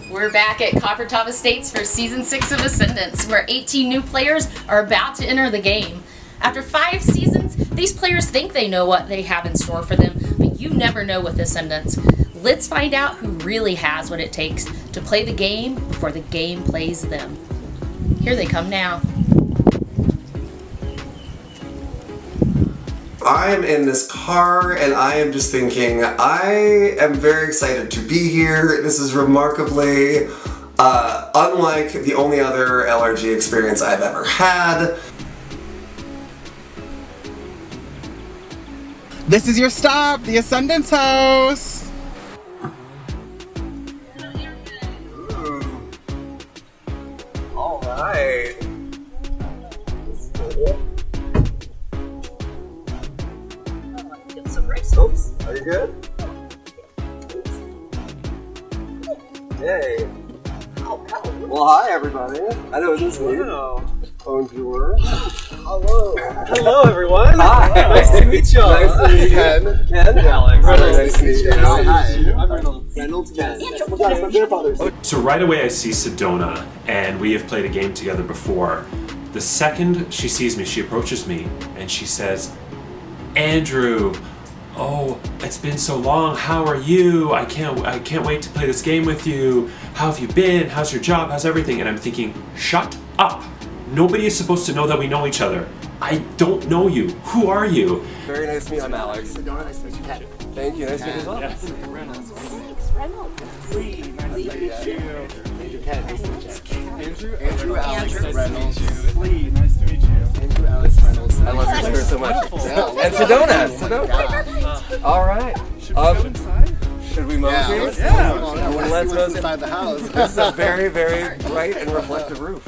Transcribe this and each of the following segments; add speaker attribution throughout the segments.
Speaker 1: We're back at Coppertop Estates for Season 6 of Ascendance, where 18 new players are about to enter the game. After 5 seasons, these players think they know what they have in store for them, but you never know with Ascendance. Let's find out who really has what it takes to play the game before the game plays them. Here they come now.
Speaker 2: I am in this car and I am just thinking, I am very excited to be here. This is remarkably unlike the only other LRG experience I've ever had.
Speaker 3: This is your stop, the Ascendance house.
Speaker 2: All right. Oops, are you good? Yay. Well, hi everybody. I know this is me. Bonjour. Hello.
Speaker 4: Hello, everyone.
Speaker 2: Hi.
Speaker 4: Nice to meet you.
Speaker 2: Nice to meet you. Ken.
Speaker 4: Alex.
Speaker 2: Nice to meet you.
Speaker 4: Hi. I'm Reynolds.
Speaker 2: Reynolds Ken. My grandfather's.
Speaker 5: So right away I see Sedona, and we have played a game together before. The second she sees me, she approaches me, and she says, Andrew, oh, it's been so long, how are you? I can't wait to play this game with you. How have you been? How's your job? How's everything? And I'm thinking, shut up. Nobody is supposed to know that we know each other. I don't know you. Who are you?
Speaker 2: Very nice to meet you. I'm Alex.
Speaker 4: Nice to meet you.
Speaker 2: Thank you. Nice to meet you as well.
Speaker 4: Yes.
Speaker 1: Reynolds.
Speaker 4: Lee, nice to meet you. Andrew.
Speaker 1: Andrew.
Speaker 4: Reynolds. Lee, nice to meet you.
Speaker 2: Andrew Alex Reynolds. I love your spirit so much. And Sedona. All right.
Speaker 4: Should we go inside?
Speaker 2: Should we mosey?
Speaker 4: Yeah.
Speaker 2: Let's mosey
Speaker 3: inside the house.
Speaker 2: This is a very, very bright and reflective roof.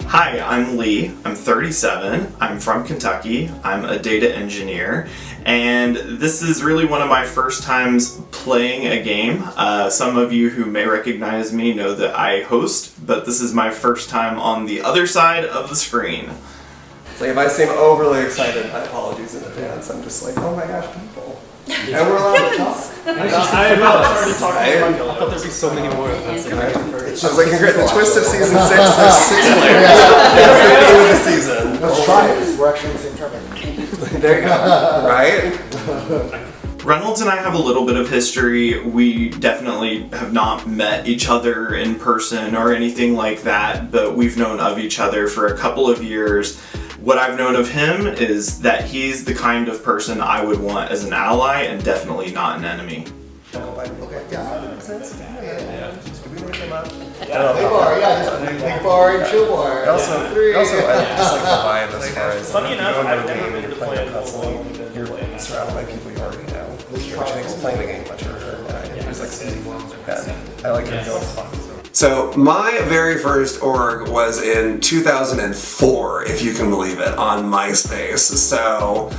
Speaker 6: Hi, I'm Lee. I'm 37. I'm from Kentucky. I'm a data engineer, and this is really one of my first times playing a game. Some of you who may recognize me know that I host, but this is my first time on the other side of the screen.
Speaker 2: It's like if I seem overly excited, my apologies in advance. I'm just like, oh my gosh, people. And we're allowed to talk.
Speaker 4: I thought there'd be so many more of us.
Speaker 2: It's just like the twist of season 6, there's 6 players. That's the theme of the season.
Speaker 3: Let's try it. We're actually in the same tournament.
Speaker 2: There you go. Right?
Speaker 6: Reynolds and I have a little bit of history. We definitely have not met each other in person or anything like that, but we've known of each other for a couple of years. What I've known of him is that he's the kind of person I would want as an ally and definitely not an enemy.
Speaker 2: Okay, yeah, that makes sense. Yeah. Did we come up?
Speaker 3: Big bar, yeah, big bar and chill bar.
Speaker 2: Also, I just like the vibe as far as
Speaker 4: Funny enough, I've
Speaker 2: the
Speaker 4: never
Speaker 2: game
Speaker 4: been
Speaker 2: and
Speaker 4: to
Speaker 2: you're
Speaker 4: play
Speaker 2: playing
Speaker 4: it
Speaker 2: a puzzle. You're surrounded by people you already know, which makes playing the game much harder. There's like I like it going. So my very first org was in 2004, if you can believe it, on MySpace. So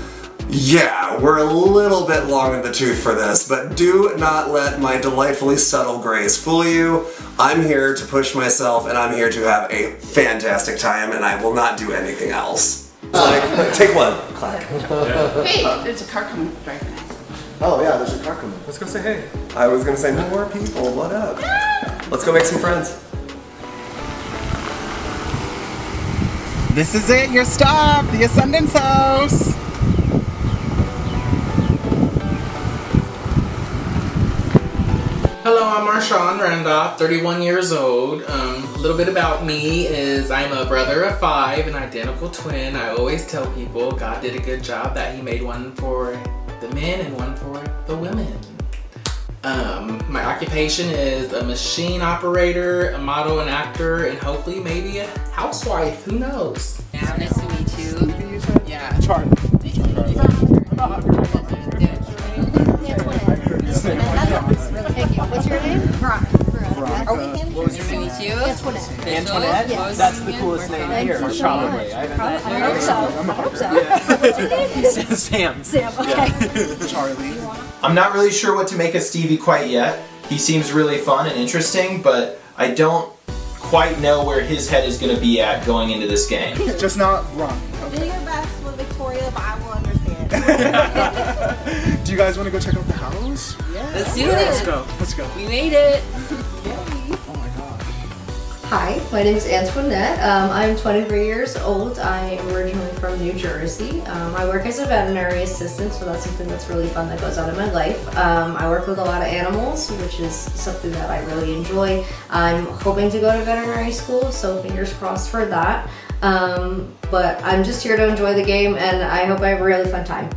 Speaker 2: yeah, we're a little bit long in the tooth for this, but do not let my delightfully subtle grace fool you. I'm here to push myself and I'm here to have a fantastic time and I will not do anything else. Like, take one. Clack.
Speaker 1: Hey, there's a car coming right now.
Speaker 3: Oh yeah, there's a car coming.
Speaker 2: Let's go say hey. I was gonna say more people, what up? Let's go make some friends.
Speaker 3: This is it, your stop, the Ascendance house.
Speaker 7: Hello, I'm Marshawn Randolph, 31 years old. A little bit about me is I'm a brother of 5, an identical twin. I always tell people God did a good job that he made one for the men and one for the women. My occupation is a machine operator, a model, an actor, and hopefully maybe a housewife. Who knows?
Speaker 1: Yeah, nice to meet you. Yeah.
Speaker 3: Charlie.
Speaker 8: What's your name? Veronica. Are we him?
Speaker 1: What was your name? Nice to meet you.
Speaker 8: Antoinette.
Speaker 4: Antoinette?
Speaker 8: Yes.
Speaker 4: That's the coolest name here.
Speaker 8: Thank you so
Speaker 4: Probably.
Speaker 8: much.
Speaker 4: I
Speaker 8: I hope so. What's your name?
Speaker 4: Sam.
Speaker 8: Sam, okay.
Speaker 3: Charlie.
Speaker 9: I'm not really sure what to make of Stevie quite yet. He seems really fun and interesting, but I don't quite know where his head is going to be at going into this game.
Speaker 3: Just not wrong.
Speaker 8: Do your best with Victoria, but I will understand.
Speaker 3: Do you guys want to go check out the house?
Speaker 8: Yeah.
Speaker 1: Let's do
Speaker 3: Let's
Speaker 1: it.
Speaker 3: go. Let's go.
Speaker 1: We made it.
Speaker 8: Yay. Hi, my name is Antoinette. I'm 23 years old. I am originally from New Jersey. I work as a veterinary assistant, so that's something that's really fun that goes on in my life. I work with a lot of animals, which is something that I really enjoy. I'm hoping to go to veterinary school, so fingers crossed for that. But I'm just here to enjoy the game, and I hope I have a really fun time.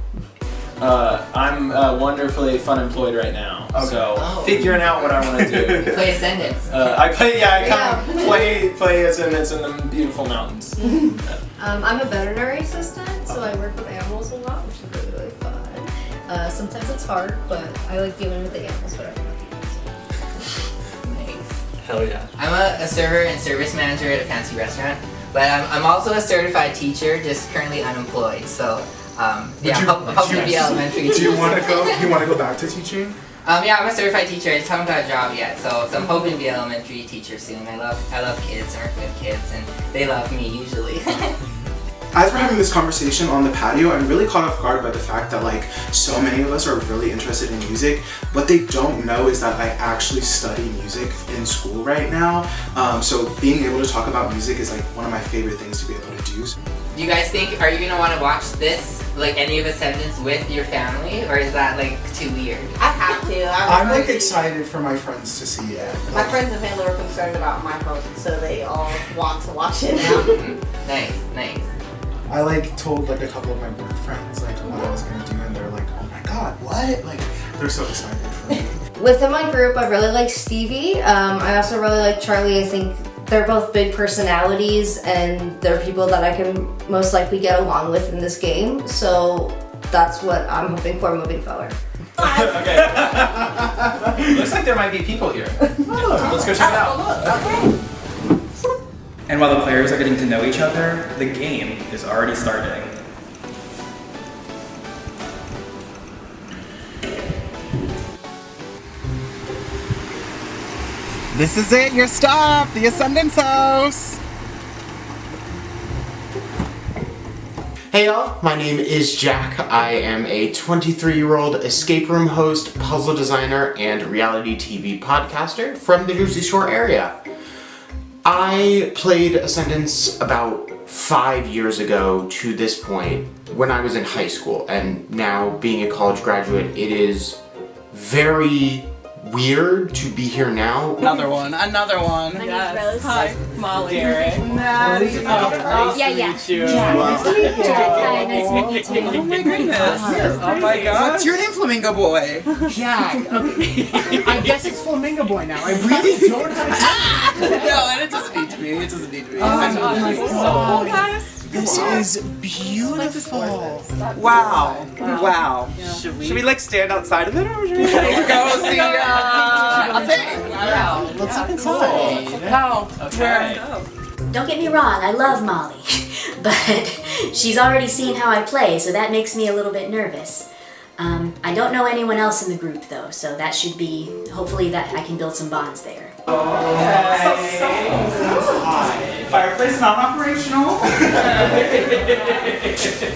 Speaker 9: I'm wonderfully fun employed right now, so figuring out what I want to do.
Speaker 10: Play Ascendance.
Speaker 9: I play Ascendance in the beautiful mountains.
Speaker 8: I'm a veterinary assistant, so I work with animals a lot, which is really, really fun. Sometimes it's hard, but I like dealing with the animals, but I don't know people.
Speaker 10: Nice.
Speaker 3: Hell yeah.
Speaker 10: I'm a server and service manager at a fancy restaurant, but I'm also a certified teacher, just currently unemployed. So yeah, hoping to be elementary.
Speaker 4: Do you want to go? You want to go back to teaching?
Speaker 10: Yeah, I'm a certified teacher. I just haven't got a job yet, so I'm hoping to be an elementary teacher soon. I love kids. I work with kids, and they love me usually.
Speaker 11: As we're having this conversation on the patio, I'm really caught off guard by the fact that like so many of us are really interested in music. What they don't know is that I actually study music in school right now. So being able to talk about music is like one of my favorite things to be able to do.
Speaker 10: Do you guys think, are you gonna want to watch this, like any of Ascendance with your family, or is that like too weird?
Speaker 12: I have to.
Speaker 11: I'm like excited for my friends to see it.
Speaker 12: My friends and family are concerned about my post, so they all want to watch it.
Speaker 10: Nice.
Speaker 11: I like told like a couple of my work friends like what I was gonna do, and they're like, oh my god, what? Like they're so excited for me.
Speaker 8: Within my group, I really like Stevie. I also really like Charlie. I think they're both big personalities, and they're people that I can most likely get along with in this game. So that's what I'm hoping for moving forward.
Speaker 9: Okay. Looks like there might be people here. Let's go check it out.
Speaker 12: Okay.
Speaker 3: And while the players are getting to know each other, the game is already starting. This is it, your stop, the Ascendance house.
Speaker 13: Hey y'all, my name is Jack. I am a 23-year-old escape room host, puzzle designer, and reality TV podcaster from the Jersey Shore area. I played Ascendance about 5 years ago to this point when I was in high school, and now being a college graduate, it is very weird to be here now.
Speaker 3: Another one.
Speaker 8: My name's Rose.
Speaker 3: Hi, Molly. Derek.
Speaker 8: Yeah.
Speaker 3: Nice to meet you. Nice to meet you. Oh my goodness. Oh my god. What's your name, Flamingo Boy?
Speaker 11: Jack. I guess it's Flamingo Boy now. I really don't have
Speaker 3: No, and it doesn't need to be. It doesn't need to be.
Speaker 11: Oh my god.
Speaker 3: Guys.
Speaker 11: This is beautiful.
Speaker 3: Wow. Wow. Yeah. Should we like stand outside of it, or should we go see a thing?
Speaker 11: Yeah. Let's look inside.
Speaker 3: No. Okay.
Speaker 14: Don't get me wrong, I love Molly, but she's already seen how I play, so that makes me a little bit nervous. I don't know anyone else in the group though, so that should be, hopefully that I can build some bonds there.
Speaker 3: Fireplace not operational.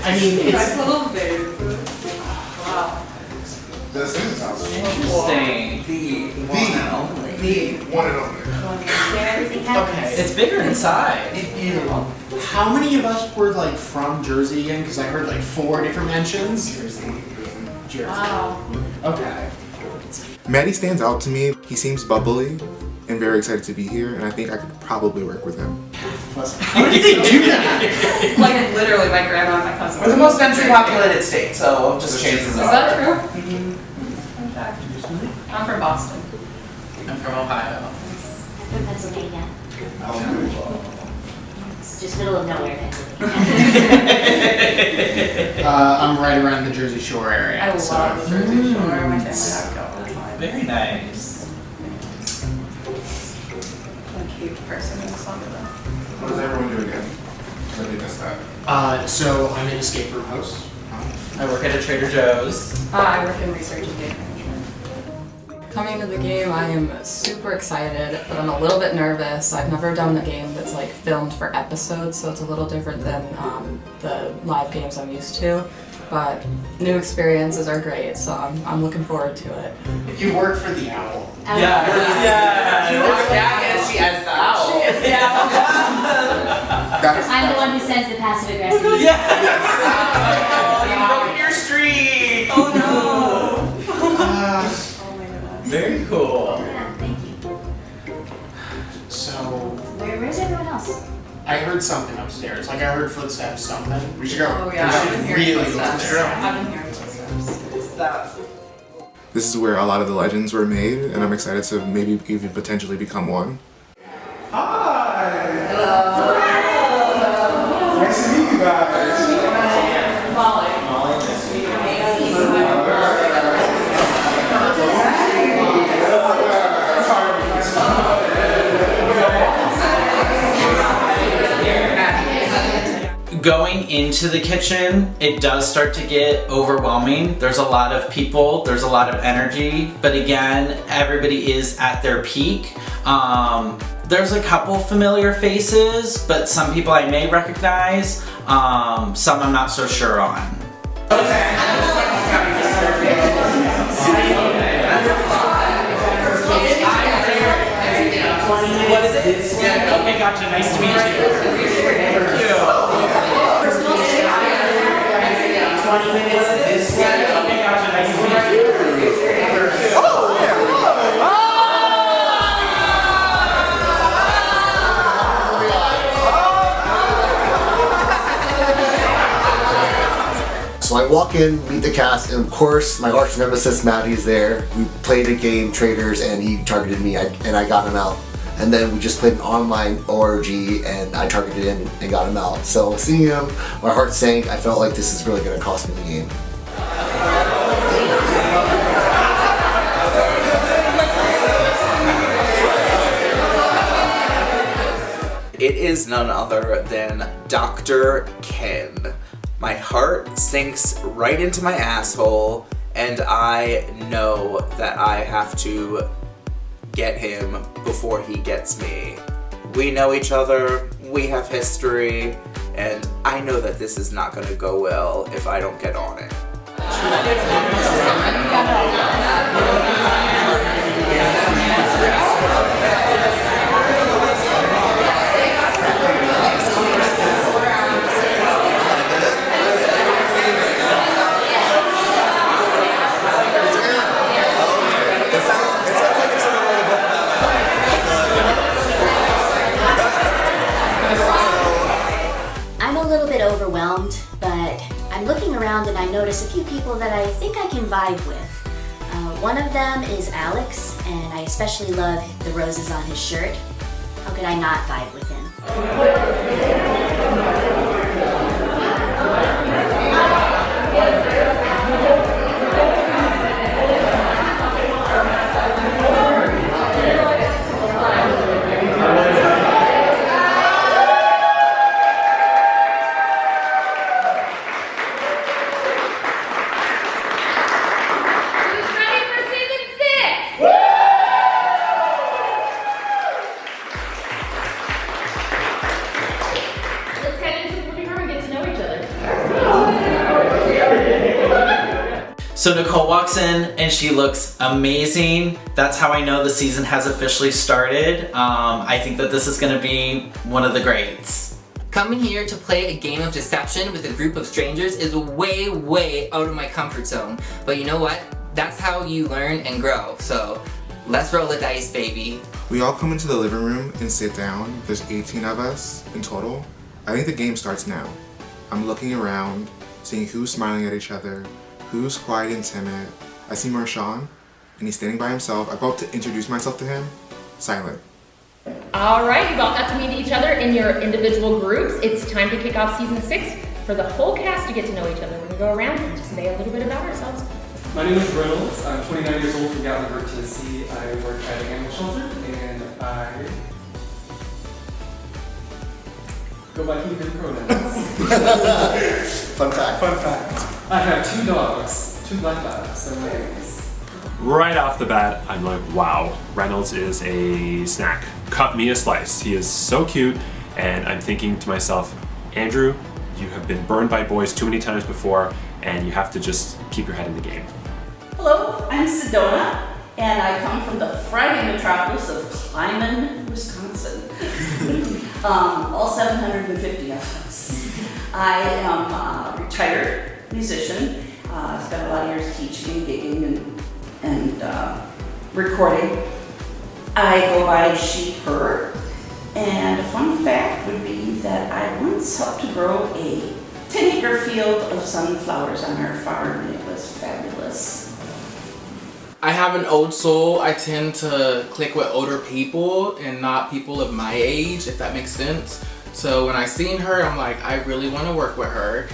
Speaker 11: I mean,
Speaker 3: it's a little bit. Wow.
Speaker 11: This is
Speaker 3: Interesting.
Speaker 11: The one and only.
Speaker 3: Okay. It's bigger inside.
Speaker 11: It is. How many of us were like from Jersey again? Because I heard like 4 different mentions. Jersey.
Speaker 12: Wow.
Speaker 11: Okay.
Speaker 15: Maddie stands out to me. He seems bubbly and very excited to be here, and I think I could probably work with him.
Speaker 3: How did they do that?
Speaker 12: Like literally my grandma and my cousin.
Speaker 3: We're the most densely populated state, so just chances
Speaker 12: Is
Speaker 3: are.
Speaker 12: that true? Mm-hmm. I'm from Boston.
Speaker 3: I'm from Ohio.
Speaker 14: I'm from Pennsylvania. It's just middle of nowhere, Pennsylvania.
Speaker 11: I'm right around the Jersey Shore area.
Speaker 12: I love the Jersey Shore. My family have go all the time.
Speaker 3: Very nice.
Speaker 12: I'm a cute person in Canada.
Speaker 15: What does everyone do again? I did miss that.
Speaker 11: So I'm an escape room host.
Speaker 3: I work at a Trader Joe's.
Speaker 12: I work in research and data management. Coming to the game, I am super excited, but I'm a little bit nervous. I've never done the game that's like filmed for episodes, so it's a little different than the live games I'm used to. but new experiences are great, so I'm looking forward to it.
Speaker 13: You work for the owl.
Speaker 7: Yeah.
Speaker 10: She has the owl.
Speaker 12: She is the owl.
Speaker 14: I'm the one who sends the passive aggressive.
Speaker 7: You broke your streak.
Speaker 12: Oh no.
Speaker 9: Very cool.
Speaker 14: Yeah, thank you.
Speaker 13: So,
Speaker 14: Where's everyone else?
Speaker 13: I heard something upstairs. Like I heard footsteps, something. We should go.
Speaker 12: Oh yeah, I've been hearing footsteps. I've been hearing footsteps.
Speaker 15: This is where a lot of the legends were made, and I'm excited to maybe even potentially become one.
Speaker 11: Hi! Hello! Nice to meet you guys!
Speaker 12: Molly.
Speaker 7: Going into the kitchen, it does start to get overwhelming. There's a lot of people, there's a lot of energy, but again, everybody is at their peak. There's a couple familiar faces, but some people I may recognize, some I'm not so sure on. What is it? Okay, gotcha. Nice to meet you. Thank you. 20 minutes this way. Okay, gotcha. Nice to meet you.
Speaker 16: So I walk in, meet the cast, and of course my arch nemesis Maddie's there. We played a game, Traders, and he targeted me and I got him out. And then we just played an online ORG and I targeted him and got him out. So seeing him, my heart sank. I felt like this is really going to cost me the game.
Speaker 3: It is none other than Dr. Ken. My heart sinks right into my asshole, and I know that I have to get him before he gets me. We know each other, we have history, and I know that this is not gonna go well if I don't get on it.
Speaker 14: I'm a little bit overwhelmed, but I'm looking around and I notice a few people that I think I can vibe with. One of them is Alex, and I especially love the roses on his shirt. How could I not vibe with him?
Speaker 7: So Nicole walks in and she looks amazing. That's how I know the season has officially started. I think that this is gonna be one of the greats.
Speaker 10: Coming here to play a game of deception with a group of strangers is way, way out of my comfort zone. But you know what? That's how you learn and grow. So let's roll the dice, baby.
Speaker 15: We all come into the living room and sit down. There's 18 of us in total. I think the game starts now. I'm looking around, seeing who's smiling at each other, who's quiet and timid. I see Marshawn, and he's standing by himself. I'm about to introduce myself to him. Silent.
Speaker 1: Alright, you've all got to meet each other in your individual groups. It's time to kick off season 6 for the whole cast to get to know each other. We're gonna go around and just say a little bit about ourselves.
Speaker 4: My name is Reynolds. I'm 29 years old from Gatlinburg, Tennessee. I work at an animal shelter, and I go by he, him pronouns.
Speaker 16: Fun fact.
Speaker 4: Fun fact. I have 2 dogs, 2 black labs, and names.
Speaker 5: Right off the bat, I'm like, wow, Reynolds is a snack. Cut me a slice. He is so cute, and I'm thinking to myself, Andrew, you have been burned by boys too many times before, and you have to just keep your head in the game.
Speaker 17: Hello, I'm Sedona, and I come from the thriving metropolis of Kleiman, Wisconsin. All 750 of us. I am a retired musician. I spent a lot of years teaching and gigging and recording. I go by she, her, and a fun fact would be that I once helped to grow a 10-acre field of sunflowers on our farm, and it was fabulous.
Speaker 7: I have an old soul. I tend to click with older people and not people of my age, if that makes sense. So when I seen her, I'm like, I really want to work with her.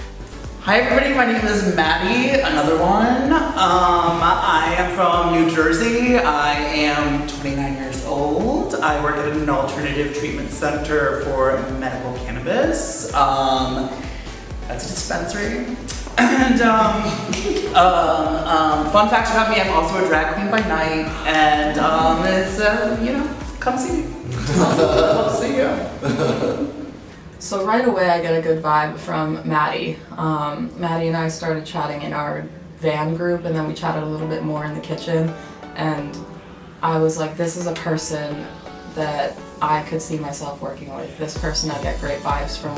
Speaker 18: Hi everybody, my name is Maddie, another one. I am from New Jersey. I am 29 years old. I work at an alternative treatment center for medical cannabis. That's a dispensary. And fun fact about me, I'm also a drag queen by night. And it's, come see me. Love to see you.
Speaker 12: So right away I get a good vibe from Maddie. Maddie and I started chatting in our van group, and then we chatted a little bit more in the kitchen, and I was like, this is a person that I could see myself working with. This person I get great vibes from.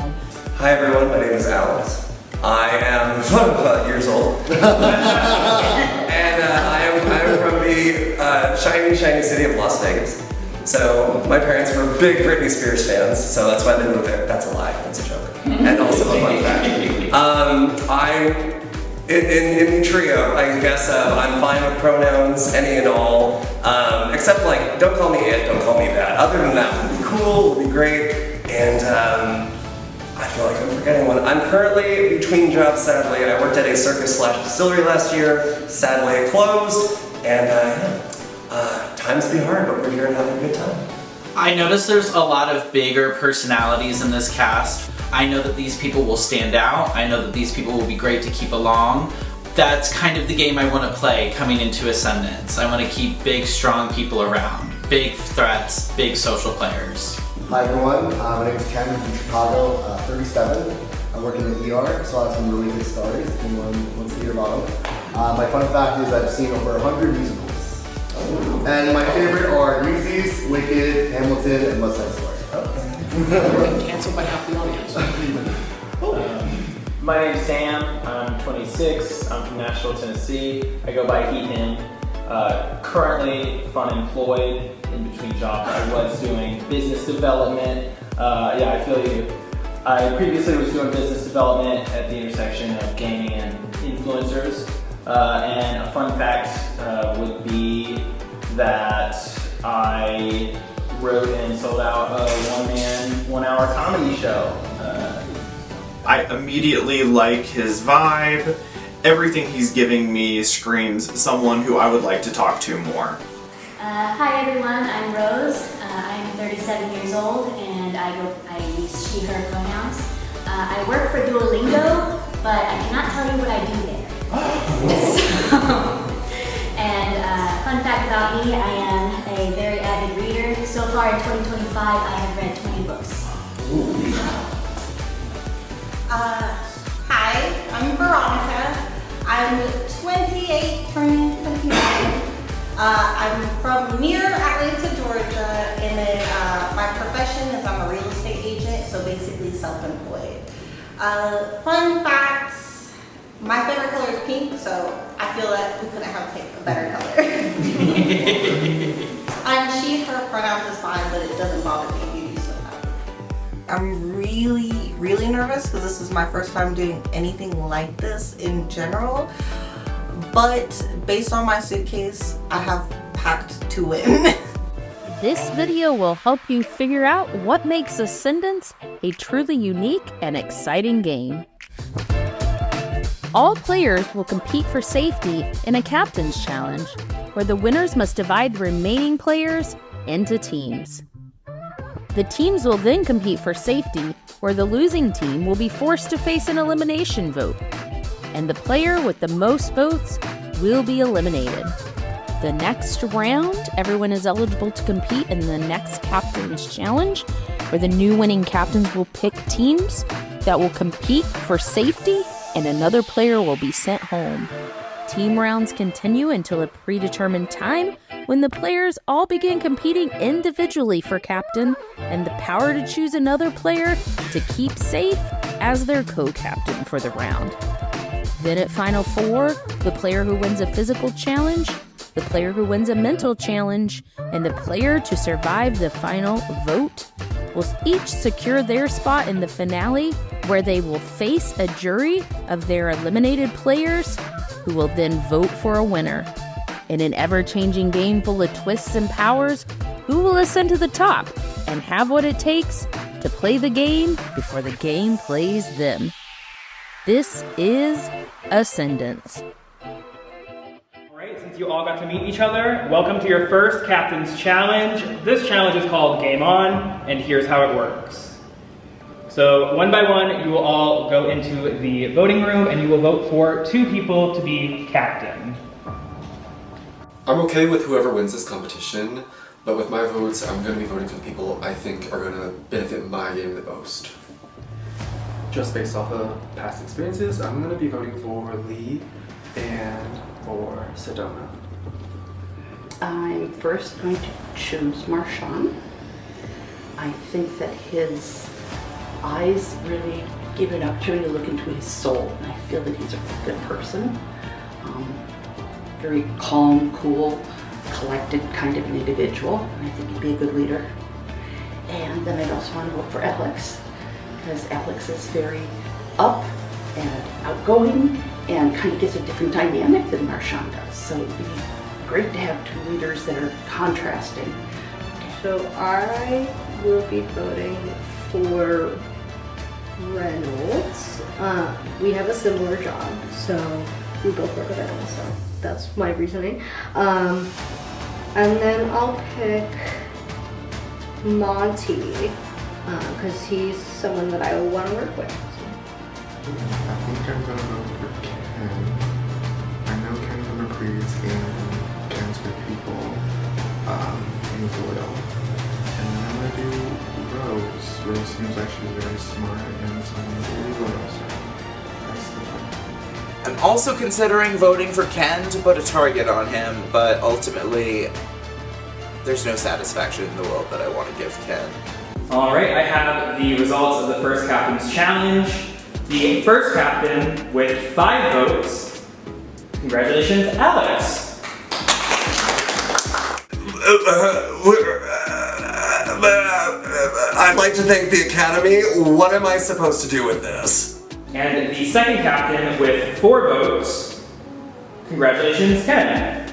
Speaker 2: Hi everyone, my name is Alex. I am 12 years old. And I'm from the shiny city of Las Vegas. So my parents were big Britney Spears fans, so that's why they moved there. That's a lie, that's a joke. And also a fun fact. In trio, I guess I'm fine with pronouns, any and all, except like, don't call me it, don't call me that. Other than that, would be cool, would be great, and I feel like I'm forgetting one. I'm currently between jobs, sadly. I worked at a circus/distillery last year. Sadly, it closed, and times be hard, but we're here and having a good time.
Speaker 18: I noticed there's a lot of bigger personalities in this cast. I know that these people will stand out. I know that these people will be great to keep along. That's kind of the game I want to play coming into Ascendance. I want to keep big, strong people around. Big threats, big social players.
Speaker 16: Hi everyone, my name is Ken, I'm from Chicago, 37. I work in the ER, so I have some really good stories if anyone wants to hear about them. My fun fact is I've seen over 100 musicals. And my favorite are Newsies, Wicked, Hamilton, and West Side Story.
Speaker 19: Canceled by half the audience.
Speaker 20: My name's Sam, I'm 26, I'm from Nashville, Tennessee. I go by he, him. Currently unemployed in between jobs. I was doing business development. I feel you. I previously was doing business development at the intersection of gaming and influencers. And a fun fact would be that I wrote and sold out a one-man, one-hour comedy show.
Speaker 6: I immediately like his vibe. Everything he's giving me screams someone who I would like to talk to more.
Speaker 14: Hi everyone, I'm Rose. I'm 37 years old and I use she, her pronouns. I work for Duolingo, but I cannot tell you what I do there. And fun fact about me, I am a very avid reader. So far in 2025, I have read 20 books.
Speaker 21: Hi, I'm Veronica. I'm 28, turning 29. I'm from near Atlanta, Georgia, and then my profession is I'm a real estate agent, so basically self-employed. Fun facts, my favorite color is pink, so I feel that we couldn't have picked a better color. I'm she, her, pronouns is fine, but it doesn't bother me if you use them.
Speaker 22: I'm really nervous because this is my first time doing anything like this in general. But based on my suitcase, I have packed to win.
Speaker 23: This video will help you figure out what makes Ascendance a truly unique and exciting game. All players will compete for safety in a captain's challenge, where the winners must divide the remaining players into teams. The teams will then compete for safety, where the losing team will be forced to face an elimination vote, and the player with the most votes will be eliminated. The next round, everyone is eligible to compete in the next captain's challenge, where the new winning captains will pick teams that will compete for safety and another player will be sent home. Team rounds continue until a predetermined time when the players all begin competing individually for captain and the power to choose another player to keep safe as their co-captain for the round. Then at Final Four, the player who wins a physical challenge, the player who wins a mental challenge, and the player to survive the final vote will each secure their spot in the finale, where they will face a jury of their eliminated players who will then vote for a winner. In an ever-changing game full of twists and powers, who will ascend to the top and have what it takes to play the game before the game plays them? This is Ascendance.
Speaker 8: Alright, since you all got to meet each other, welcome to your first Captain's Challenge. This challenge is called Game On, and here's how it works. So one by one, you will all go into the voting room and you will vote for 2 people to be captain.
Speaker 9: I'm okay with whoever wins this competition, but with my votes, I'm going to be voting for the people I think are going to benefit my game the most.
Speaker 4: Just based off of past experiences, I'm going to be voting for Lee and for Sedona.
Speaker 19: I'm first going to choose Marshawn. I think that his eyes really give an opportunity to look into his soul, and I feel that he's a good person. Very calm, cool, collected kind of an individual, and I think he'd be a good leader. And then I'd also want to vote for Alex, because Alex is very up and outgoing and kind of gives a different dynamic than Marshawn does. So it'd be great to have 2 leaders that are contrasting.
Speaker 24: So I will be voting for Reynolds. We have a similar job, so we both work with Reynolds, so that's my reasoning. And then I'll pick Monty, because he's someone that I want to work with.
Speaker 15: I think I'm going to vote for Ken. I know Ken from a previous game. Ken's good people. And he's loyal. And then I'm going to do Rose. Rose seems like she's very smart and someone really loyal. So that's the vote.
Speaker 3: I'm also considering voting for Ken to put a target on him, but ultimately, there's no satisfaction in the world that I want to give Ken.
Speaker 8: Alright, I have the results of the first Captain's Challenge. The first captain with 5 votes. Congratulations, Alex.
Speaker 2: I'd like to thank the Academy. What am I supposed to do with this?
Speaker 8: And the second captain with 4 votes. Congratulations, Ken.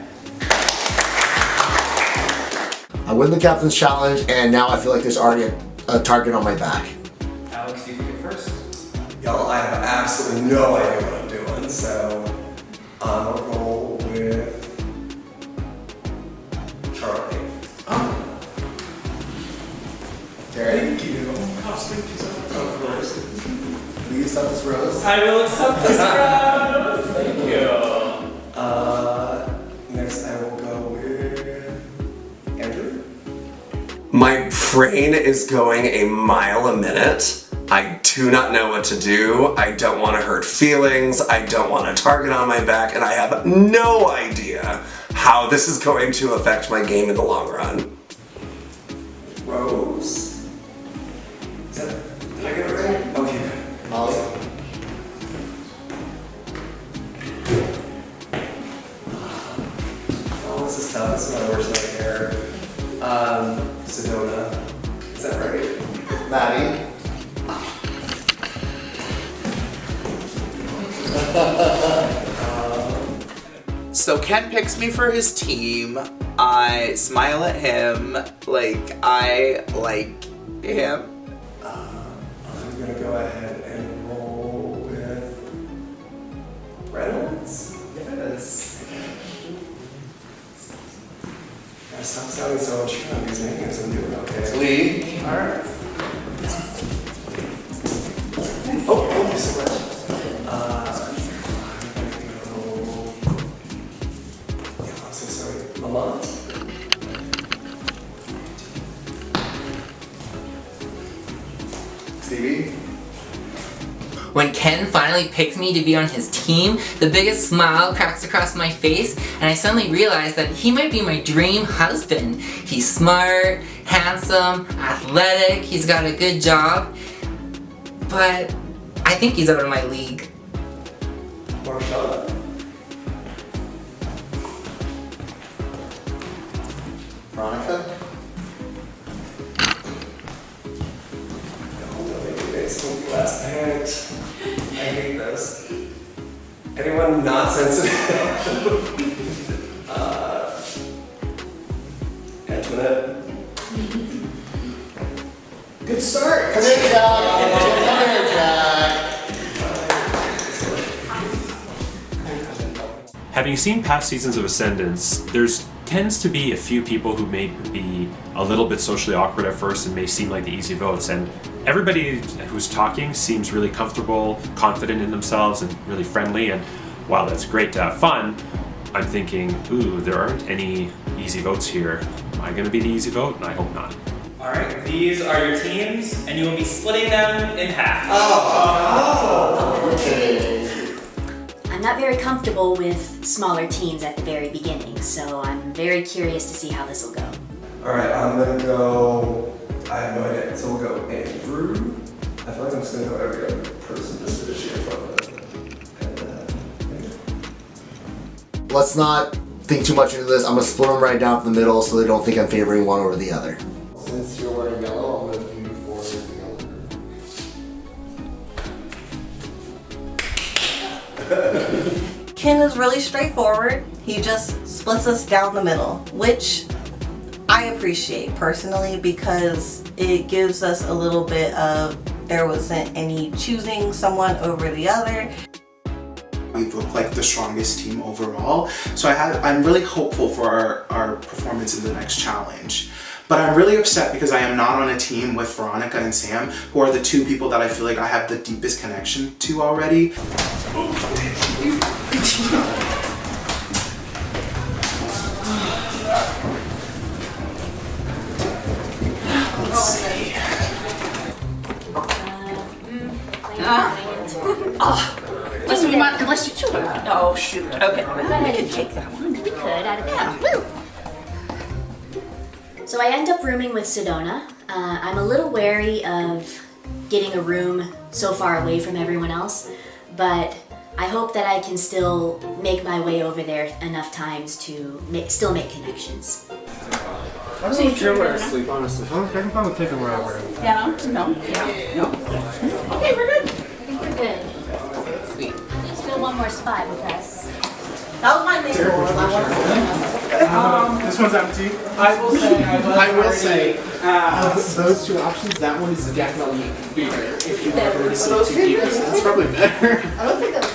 Speaker 16: I win the Captain's Challenge, and now I feel like there's already a target on my back.
Speaker 8: Alex, you pick it first.
Speaker 2: Y'all, I have absolutely no idea what I'm doing, so I'm gonna roll with Charlie. Terry? Thank you. Of course. Will you accept this rose?
Speaker 8: I will accept this rose. Thank you.
Speaker 2: Next I will go with Andrew. My brain is going a mile a minute. I do not know what to do. I don't want to hurt feelings. I don't want a target on my back, and I have no idea how this is going to affect my game in the long run. Rose? Did I get it right? Okay. Molly? Oh, this is tough. This is my worst nightmare. Sedona. Is that right?
Speaker 16: Maddie?
Speaker 3: So Ken picks me for his team. I smile at him like I like him.
Speaker 2: I'm gonna go ahead and roll with Reynolds. Yes. Gotta stop sounding so unsure on these names. I'm doing okay.
Speaker 16: Lee.
Speaker 2: All right. Oh, thank you so much. I'm so sorry. Lamont?
Speaker 16: Stevie?
Speaker 1: When Ken finally picked me to be on his team, the biggest smile cracks across my face, and I suddenly realize that he might be my dream husband. He's smart, handsome, athletic, he's got a good job, but I think he's out of my league.
Speaker 2: Marshall.
Speaker 16: Veronica?
Speaker 2: Last picked. I hate this. Anyone not sensitive? Antoinette.
Speaker 16: Good start. Come here, Jack. Come here, Jack.
Speaker 5: Having seen past seasons of Ascendance, there's tends to be a few people who may be a little bit socially awkward at first and may seem like the easy votes, and everybody who's talking seems really comfortable, confident in themselves, and really friendly, and while that's great to have fun, I'm thinking, ooh, there aren't any easy votes here. Am I gonna be the easy vote? And I hope not.
Speaker 8: Alright, these are your teams, and you will be splitting them in half.
Speaker 14: I'm not very comfortable with smaller teams at the very beginning, so I'm very curious to see how this will go.
Speaker 2: Alright, I'm gonna go. I have no idea. So we'll go Andrew. I feel like I'm just gonna go every other person just to issue in front of it.
Speaker 16: Let's not think too much into this. I'm gonna split them right down the middle so they don't think I'm favoring one over the other. Since you're wearing yellow, I'm gonna do you for the yellow group.
Speaker 22: Ken is really straightforward. He just splits us down the middle, which I appreciate personally because it gives us a little bit of, there wasn't any choosing someone over the other.
Speaker 10: We look like the strongest team overall, so I'm really hopeful for our performance in the next challenge. But I'm really upset because I am not on a team with Veronica and Sam, who are the two people that I feel like I have the deepest connection to already. Let's see.
Speaker 19: Unless you choose. Oh, shoot. Okay. I can take that one.
Speaker 14: We could, out of the So I end up rooming with Sedona. I'm a little wary of getting a room so far away from everyone else, but I hope that I can still make my way over there enough times to still make connections.
Speaker 4: I don't think you're where to sleep, honestly. I can probably take them wherever.
Speaker 17: Yeah, no, yeah, no. Okay, we're good.
Speaker 14: I think we're good. Sweet. Still one more spot with us.
Speaker 22: That was my main goal.
Speaker 10: This one's empty.
Speaker 18: I will say,
Speaker 10: those two options, that one is definitely bigger. If you ever decide to do this, it's probably better.
Speaker 22: I don't think that's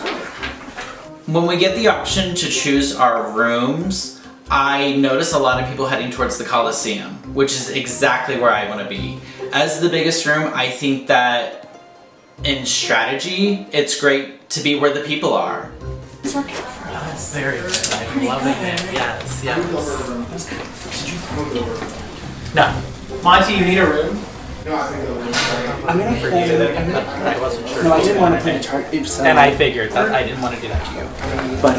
Speaker 11: When we get the option to choose our rooms, I notice a lot of people heading towards the Coliseum, which is exactly where I want to be. As the biggest room, I think that in strategy, it's great to be where the people are.
Speaker 19: It's working out for us.
Speaker 11: Very good. I'm loving it. Yes, yes.
Speaker 8: No. Monty, you need a room?
Speaker 18: I'm gonna forget.
Speaker 11: I wasn't sure.
Speaker 18: No, I didn't want to play a chart.
Speaker 11: And I figured that I didn't want to do that to you.
Speaker 18: But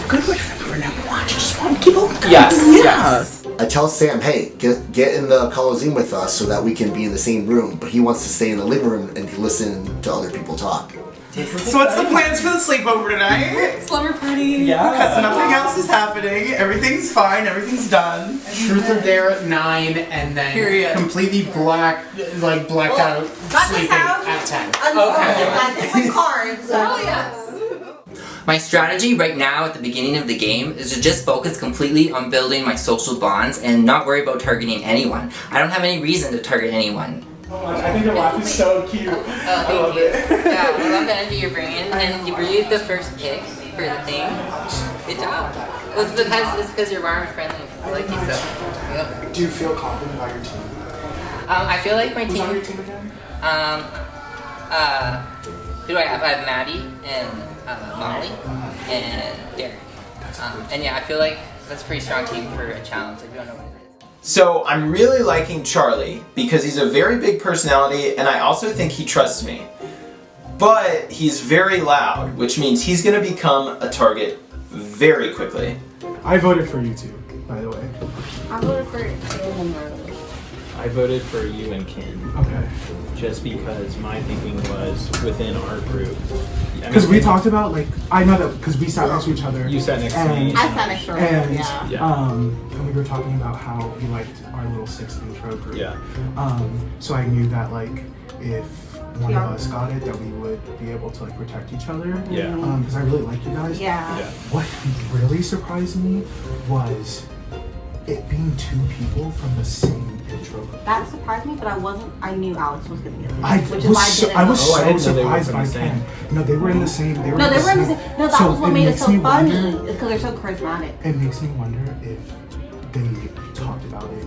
Speaker 18: good way for now. Watch, just want to keep on going.
Speaker 11: Yes.
Speaker 16: I tell Sam, hey, get in the Coliseum with us so that we can be in the same room, but he wants to stay in the living room and listen to other people talk.
Speaker 18: So what's the plans for the sleepover tonight?
Speaker 19: Slumber party.
Speaker 18: Yeah. Because nothing else is happening. Everything's fine. Everything's done.
Speaker 13: Truth or Dare at 9, and then completely blacked out sleeping at 10.
Speaker 22: I think with cards.
Speaker 1: My strategy right now at the beginning of the game is to just focus completely on building my social bonds and not worry about targeting anyone. I don't have any reason to target anyone.
Speaker 10: I think your laugh is so cute. I love it.
Speaker 1: Yeah, I love the energy you're bringing, and you breathed the first pick for the thing. Good job. It's because you're warm and friendly. I like you so. Yep.
Speaker 10: Do you feel confident about your team?
Speaker 1: I feel like my
Speaker 10: Who's
Speaker 1: team.
Speaker 10: on your team again?
Speaker 1: Who do I have? I have Maddie and Molly and Derek. And yeah, I feel like that's a pretty strong team for a challenge. I don't know what it is.
Speaker 11: So I'm really liking Charlie because he's a very big personality and I also think he trusts me.
Speaker 6: but he's very loud, which means he's gonna become a target very quickly.
Speaker 13: I voted for you two, by the way.
Speaker 24: I voted for Kim and Riley.
Speaker 7: I voted for you and Kim.
Speaker 13: Okay.
Speaker 7: Just because my thinking was within our group.
Speaker 13: Because we talked about, like, I know that because we sat next to each other.
Speaker 7: You sat next to me.
Speaker 24: I sat next to her.
Speaker 13: And,
Speaker 24: Yeah.
Speaker 13: and we were talking about how we liked our little 6 intro group.
Speaker 7: Yeah.
Speaker 13: So I knew that, like, if one of us got it, that we would be able to, like, protect each other.
Speaker 7: Yeah.
Speaker 13: Because I really like you guys.
Speaker 24: Yeah.
Speaker 13: What really surprised me was it being 2 people from the same intro group.
Speaker 22: That surprised me, but I knew Alex was gonna be in
Speaker 13: I
Speaker 22: it. Which
Speaker 13: was
Speaker 22: is why
Speaker 13: I was
Speaker 22: didn't know.
Speaker 13: so surprised by Ken. No, they were in the same. They were
Speaker 22: No,
Speaker 13: in
Speaker 22: they
Speaker 13: the
Speaker 22: were in the
Speaker 13: same.
Speaker 22: same. No, that was what made it so
Speaker 13: makes me
Speaker 22: funny.
Speaker 13: wonder-
Speaker 22: It's because they're so charismatic.
Speaker 13: It makes me wonder if they talked about it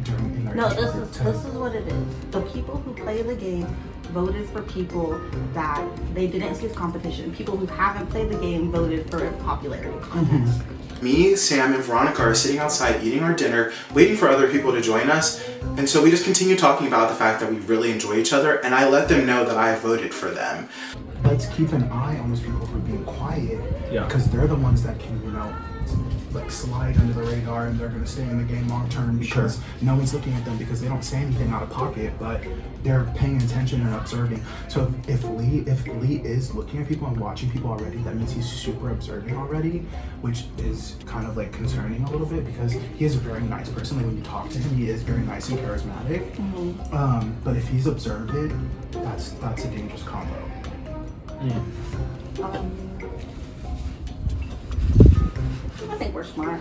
Speaker 13: in our
Speaker 22: No,
Speaker 13: intro
Speaker 22: this
Speaker 13: group
Speaker 22: is
Speaker 13: too.
Speaker 22: this is what it is. The people who play the game voted for people that they didn't see as competition. People who haven't played the game voted for a popularity contest.
Speaker 10: Me, Sam, and Veronica are sitting outside eating our dinner, waiting for other people to join us. And so we just continue talking about the fact that we really enjoy each other, and I let them know that I voted for them.
Speaker 13: Let's keep an eye on those people who are being quiet.
Speaker 7: Yeah.
Speaker 13: Because they're the ones that can, like slide under the radar, and they're going to stay in the game long term because no one's looking at them because they don't say anything out of pocket, but they're paying attention and observing. So if Lee is looking at people and watching people already, that means he's super observing already, which is kind of like concerning a little bit because he is a very nice person. Like when you talk to him, he is very nice and charismatic. But if he's observant, that's a dangerous combo.
Speaker 22: I think we're smart.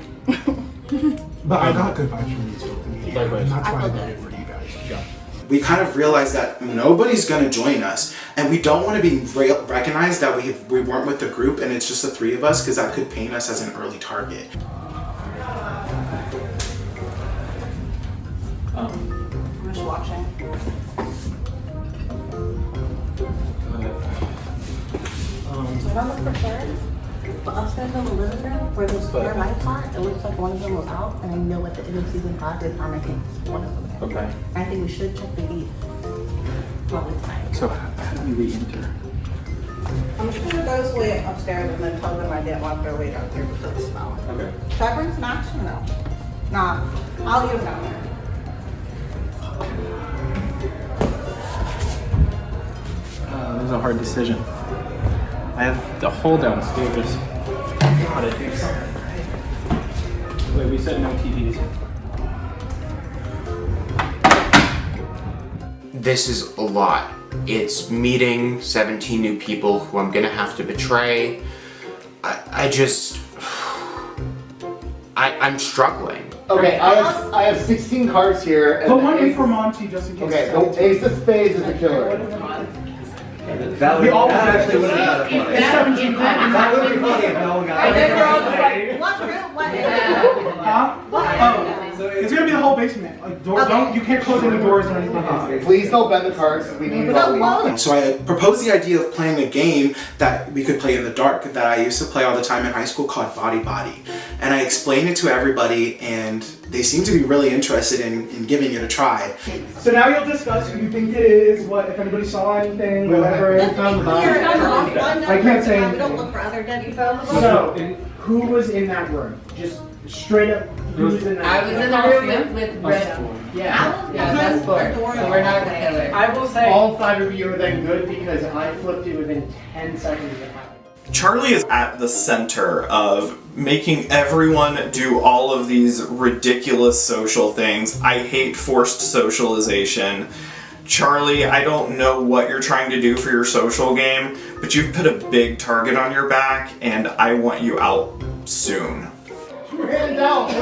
Speaker 13: But I got good vibes from you too.
Speaker 7: Likewise.
Speaker 13: And that's why I
Speaker 22: feel
Speaker 13: voted
Speaker 22: good.
Speaker 13: for you guys. Yeah.
Speaker 10: We kind of realized that nobody's gonna join us, and we don't want to be recognized that we weren't with the group and it's just the 3 of us, because that could paint us as an early target.
Speaker 22: I'm just watching. So I look for third, but upstairs in the living room where those square lights are, it looks like one of them was out, and I know at the end of season 5 they found my things. One of them.
Speaker 7: Okay.
Speaker 22: I think we should check the gate. Probably tonight.
Speaker 7: So how do we enter?
Speaker 22: I'm just gonna go way upstairs and then tell them I didn't walk their way down here because of the smell.
Speaker 7: Okay.
Speaker 22: Should I bring snacks or no? Nah, I'll eat them down there.
Speaker 7: This is a hard decision. I have the whole downstairs. Gotta do something, right? Wait, we said no TVs.
Speaker 12: This is a lot. It's meeting 17 new people who I'm gonna have to betray. I'm struggling.
Speaker 16: Okay, I have 16 cards here.
Speaker 13: Put one in for Monty just in case.
Speaker 16: Okay, the Ace of Spades is the killer.
Speaker 20: That would actually would have been funny. That would be funny if no one got it.
Speaker 22: What room? What
Speaker 13: Huh? It's gonna be the whole basement. Like, don't you can't close any doors or anything.
Speaker 16: Please don't bend the cards. We need
Speaker 10: So I proposed the idea of playing a game that we could play in the dark that I used to play all the time in high school called Body Body. And I explained it to everybody, and they seem to be really interested in giving it a try.
Speaker 13: So now you'll discuss who you think it is, what if anybody saw anything, whatever. I can't say
Speaker 22: We don't
Speaker 13: anything.
Speaker 22: look for other dead
Speaker 13: So, who was in that room? Just straight up, who was in that
Speaker 25: I was in the room with Red.
Speaker 13: Yeah.
Speaker 25: That's book. So we're not the killer.
Speaker 13: I will say all 5 of you are then good because I flipped it within 10 seconds of it happening.
Speaker 6: Charlie is at the center of making everyone do all of these ridiculous social things. I hate forced socialization. Charlie, I don't know what you're trying to do for your social game, but you've put a big target on your back, and I want you out soon.
Speaker 16: Ran down.
Speaker 20: So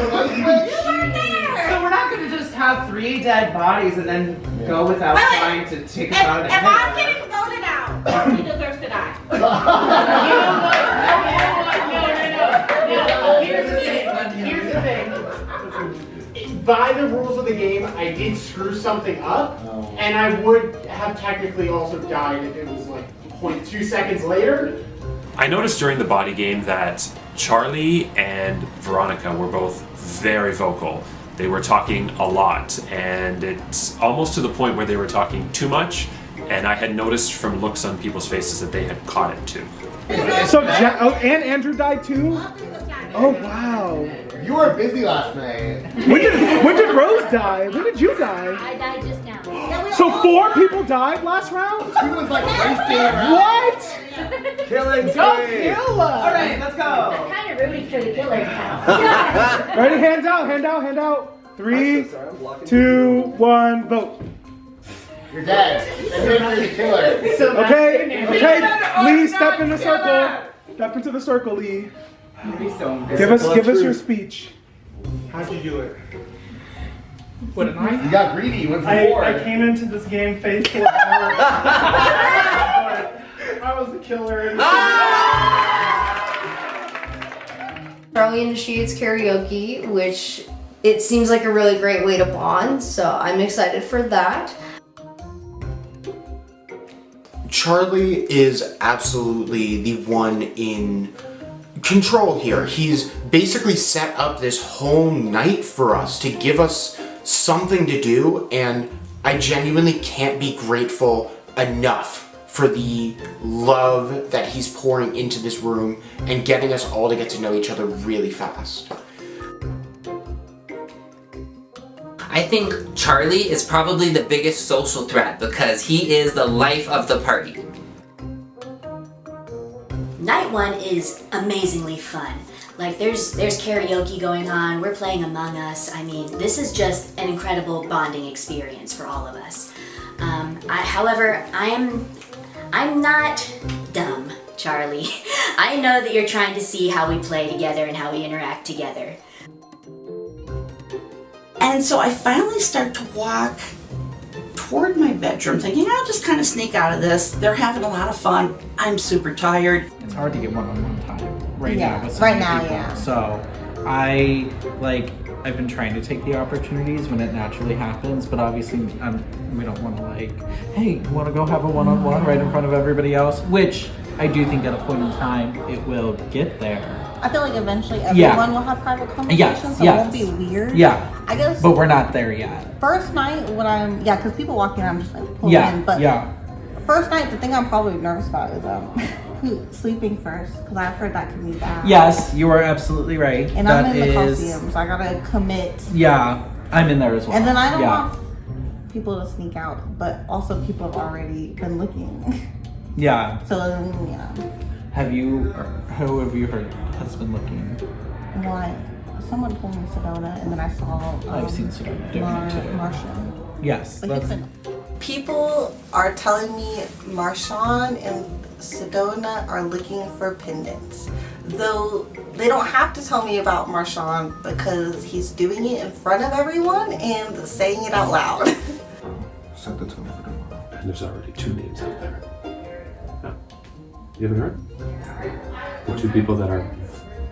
Speaker 20: we're not going to just have 3 dead bodies and then go without trying to take us out of the
Speaker 22: If I'm getting voted out, he deserves to die.
Speaker 13: Here's the thing. By the rules of the game, I did screw something up, and I would have technically also died if it was like 0.2 seconds later.
Speaker 5: I noticed during the body game that Charlie and Veronica were both very vocal. They were talking a lot, and it's almost to the point where they were talking too much, And I had noticed from looks on people's faces that they had caught it too.
Speaker 13: So, and Andrew died too? Oh, wow.
Speaker 16: You were busy last night.
Speaker 13: When did Rose die? When did you die?
Speaker 14: I died just now.
Speaker 13: So 4 people died last round?
Speaker 16: She was like racing around.
Speaker 13: What?
Speaker 20: Killing
Speaker 13: Go
Speaker 20: spree.
Speaker 13: kill her!
Speaker 18: Alright, let's go.
Speaker 14: I'm kind of rooting for the killer now.
Speaker 13: Ready? Hands out, hand out. 3, 2, 1, vote.
Speaker 16: You're dead. And you're the killer.
Speaker 13: Okay, Lee, step in the circle. Step into the circle, Lee. Give us your speech. How'd you do it?
Speaker 7: What did I?
Speaker 16: You got greedy. You went for 4.
Speaker 7: I came into this game faithful. But I was the killer.
Speaker 24: Charlie initiates karaoke, which it seems like a really great way to bond, so I'm excited for that.
Speaker 12: Charlie is absolutely the one in control here. He's basically set up this whole night for us to give us something to do, and I genuinely can't be grateful enough for the love that he's pouring into this room and getting us all to get to know each other really fast.
Speaker 1: I think Charlie is probably the biggest social threat because he is the life of the party.
Speaker 14: Night 1 is amazingly fun. Like there's karaoke going on, we're playing Among Us. I mean, this is just an incredible bonding experience for all of us. However, I'm not dumb, Charlie. I know that you're trying to see how we play together and how we interact together.
Speaker 17: And so I finally start to walk toward my bedroom thinking I'll just kind of sneak out of this. They're having a lot of fun. I'm super tired.
Speaker 7: It's hard to get one-on-one time right
Speaker 22: Yeah,
Speaker 7: now with so
Speaker 22: right
Speaker 7: many
Speaker 22: now,
Speaker 7: people.
Speaker 22: yeah.
Speaker 7: So I've been trying to take the opportunities when it naturally happens, but obviously we don't want to hey, you want to go have a one-on-one right in front of everybody else? Which I do think at a point in time it will get there.
Speaker 22: I feel like eventually everyone will have private conversations, so it won't be weird.
Speaker 7: Yeah.
Speaker 22: I guess.
Speaker 7: But we're not there yet.
Speaker 22: First night when because people walk in, I'm just like pulling in. But first night, the thing I'm probably nervous about is sleeping first, because I've heard that can be bad.
Speaker 7: Yes, you are absolutely right.
Speaker 22: And I'm in the Coliseum, so I gotta commit.
Speaker 7: Yeah, I'm in there as well.
Speaker 22: And then I don't want people to sneak out, but also people have already been looking.
Speaker 7: Yeah.
Speaker 22: So yeah.
Speaker 7: Who have you heard has been looking?
Speaker 22: Why? Someone told me Sedona, and then I saw.
Speaker 7: I've seen Sedona doing it too.
Speaker 22: Martian.
Speaker 7: Yes.
Speaker 22: People are telling me Marshawn and Sedona are looking for pendants. Though they don't have to tell me about Marshawn because he's doing it in front of everyone and saying it out loud.
Speaker 5: Set the tone for tomorrow. And there's already 2 names out there. No. You haven't heard? The 2 people that are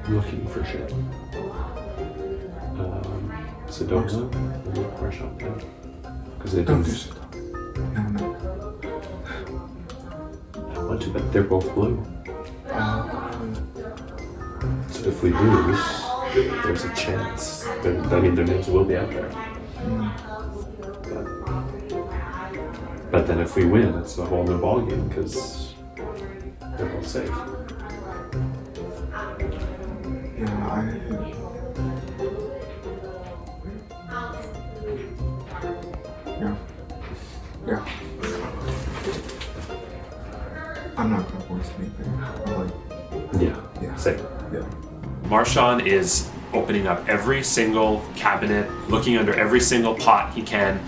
Speaker 5: looking for shit. Sedona and Marshawn. Because they don't do Sedona. No. Well, too bad. They're both blue. So if we lose, there's a chance. Their names will be out there. But then if we win, it's a whole new ballgame because they're both safe.
Speaker 13: Yeah. I'm not gonna force anything.
Speaker 5: Yeah. Same. Yeah. Marshawn is opening up every single cabinet, looking under every single pot he can,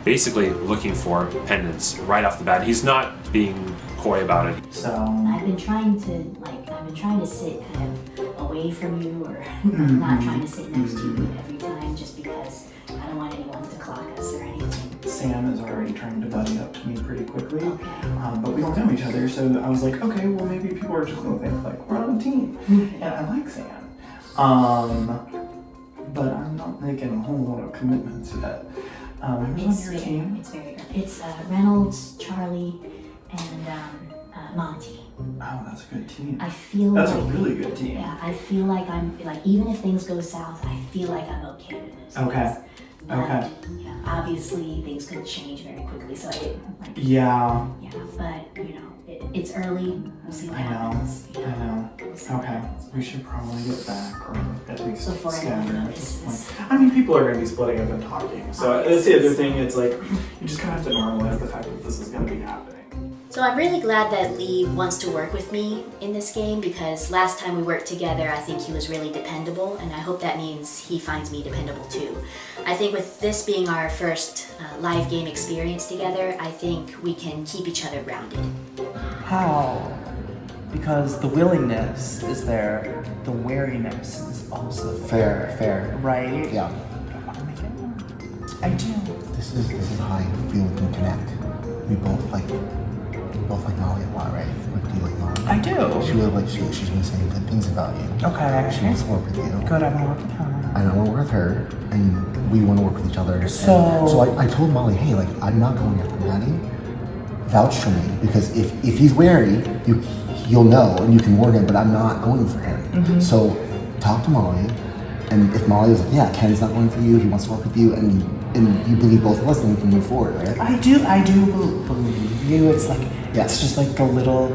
Speaker 5: basically looking for pendants right off the bat. He's not being coy about it.
Speaker 7: So
Speaker 14: I've been trying to sit kind of away from you, or not trying to sit next to you every time, just because I don't want anyone to clock us or anything.
Speaker 7: Sam is already trying to buddy up to me pretty quickly, but we don't know each other, so I was like, okay, well maybe people are just gonna think like we're on a team, and I like Sam, but I'm not making a whole lot of commitments yet. Who's on your team?
Speaker 14: It's very good. It's Reynolds, Charlie, and Monty.
Speaker 7: Oh, that's a good team.
Speaker 14: I feel
Speaker 7: that's
Speaker 14: like,
Speaker 7: a really good team.
Speaker 14: Yeah, I feel like I'm like, even if things go south, I feel like I'm okay with this.
Speaker 7: Okay.
Speaker 14: Yeah, obviously things could change very quickly, so I didn't.
Speaker 10: Yeah.
Speaker 14: Yeah, but you know, it's early. We'll see what happens.
Speaker 10: I know. Okay. We should probably get back, or at least
Speaker 14: Before
Speaker 10: scatter
Speaker 14: anyone
Speaker 10: at this
Speaker 14: notices.
Speaker 10: point. I mean, people are going to be splitting up and talking. So that's the other thing. It's like you just kind of have to normalize the fact that this is going to be happening.
Speaker 14: So I'm really glad that Lee wants to work with me in this game because last time we worked together, I think he was really dependable, and I hope that means he finds me dependable too. I think with this being our first live game experience together, I think we can keep each other grounded.
Speaker 7: How? Because the willingness is there, the wariness is also
Speaker 16: Fair, fair.
Speaker 7: right?
Speaker 16: Yeah.
Speaker 7: I do.
Speaker 16: This is how I feel we can connect. We both like Molly a lot, right? Like, do you like Molly?
Speaker 7: I do.
Speaker 16: She really likes you. She's been saying good things about you.
Speaker 7: Okay.
Speaker 16: She wants to work with you.
Speaker 7: Good, I'm gonna work with her.
Speaker 16: And I want to work with her, and we want to work with each other.
Speaker 7: So
Speaker 16: I told Molly, hey, like, I'm not going after Maddie. Vouch for me, because if he's wary, you'll know, and you can warn him, but I'm not going for him.
Speaker 7: Mm-hmm.
Speaker 16: So talk to Molly, and if Molly is like, yeah, Ken's not going for you, he wants to work with you, and you believe both of us, then we can move forward, right?
Speaker 7: I do believe you. It's like, it's just like the little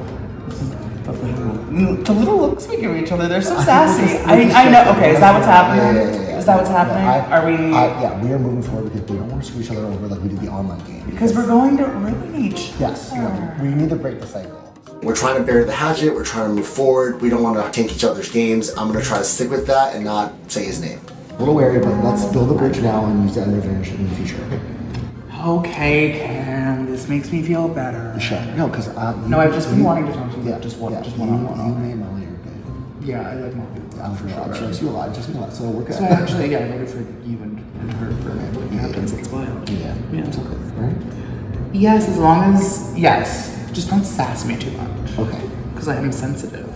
Speaker 7: looks we give each other. They're so sassy. I know. Okay, is that what's happening?
Speaker 16: Yeah.
Speaker 7: Is that what's happening? Are we?
Speaker 16: Yeah, we are moving forward because we don't want to screw each other over like we did the online game.
Speaker 7: Because we're going to ruin each
Speaker 16: Yes, we need to break the cycle. We're trying to bury the hatchet, we're trying to move forward, we don't want to tank each other's games. I'm going to try to stick with that and not say his name. A little wary, but let's build a bridge now and use that advantage in the future.
Speaker 7: Okay, Cam, this makes me feel better.
Speaker 16: No, because
Speaker 7: No, I've just been wanting to talk to you.
Speaker 16: Yeah,
Speaker 7: just one on one.
Speaker 16: You and Molly are good.
Speaker 7: Yeah, I like Molly.
Speaker 16: I trust you a lot. So we're good.
Speaker 7: So actually, yeah, I voted for you and her for captains as well.
Speaker 16: Yeah,
Speaker 7: it's
Speaker 16: okay, right?
Speaker 7: Yes, as long as just don't sass me too much.
Speaker 16: Okay.
Speaker 7: Because I am sensitive.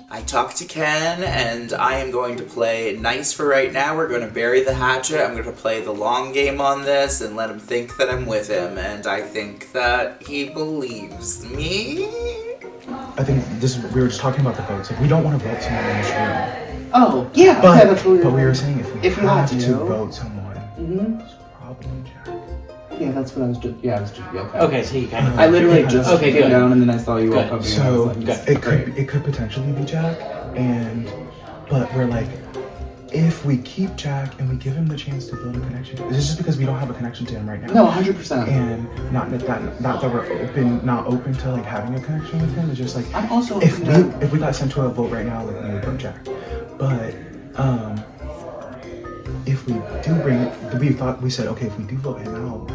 Speaker 11: I talked to Ken, and I am going to play nice for right now. We're going to bury the hatchet. I'm going to play the long game on this and let him think that I'm with him, and I think that he believes me.
Speaker 13: I think we were just talking about the votes. Like, we don't want to vote someone in this room.
Speaker 7: Oh, yeah.
Speaker 13: But we were saying if we
Speaker 7: you
Speaker 13: have
Speaker 7: had
Speaker 13: to vote someone,
Speaker 7: it's
Speaker 13: probably Jack.
Speaker 7: Yeah, that's what I was just. Yeah, I was just. Okay.
Speaker 11: Okay, so you kind of.
Speaker 7: I literally just came
Speaker 11: good.
Speaker 7: down and then I saw you walk up.
Speaker 13: So
Speaker 7: And I was like,
Speaker 13: it could potentially be Jack, but we're like, if we keep Jack and we give him the chance to build a connection, is this just because we don't have a connection to him right now?
Speaker 7: No, 100%.
Speaker 13: And not that we're not open to like having a connection with him. It's just like
Speaker 7: I'm also
Speaker 13: if we got sent to a vote right now, like we would vote Jack. But if we do we said okay, if we do vote him out,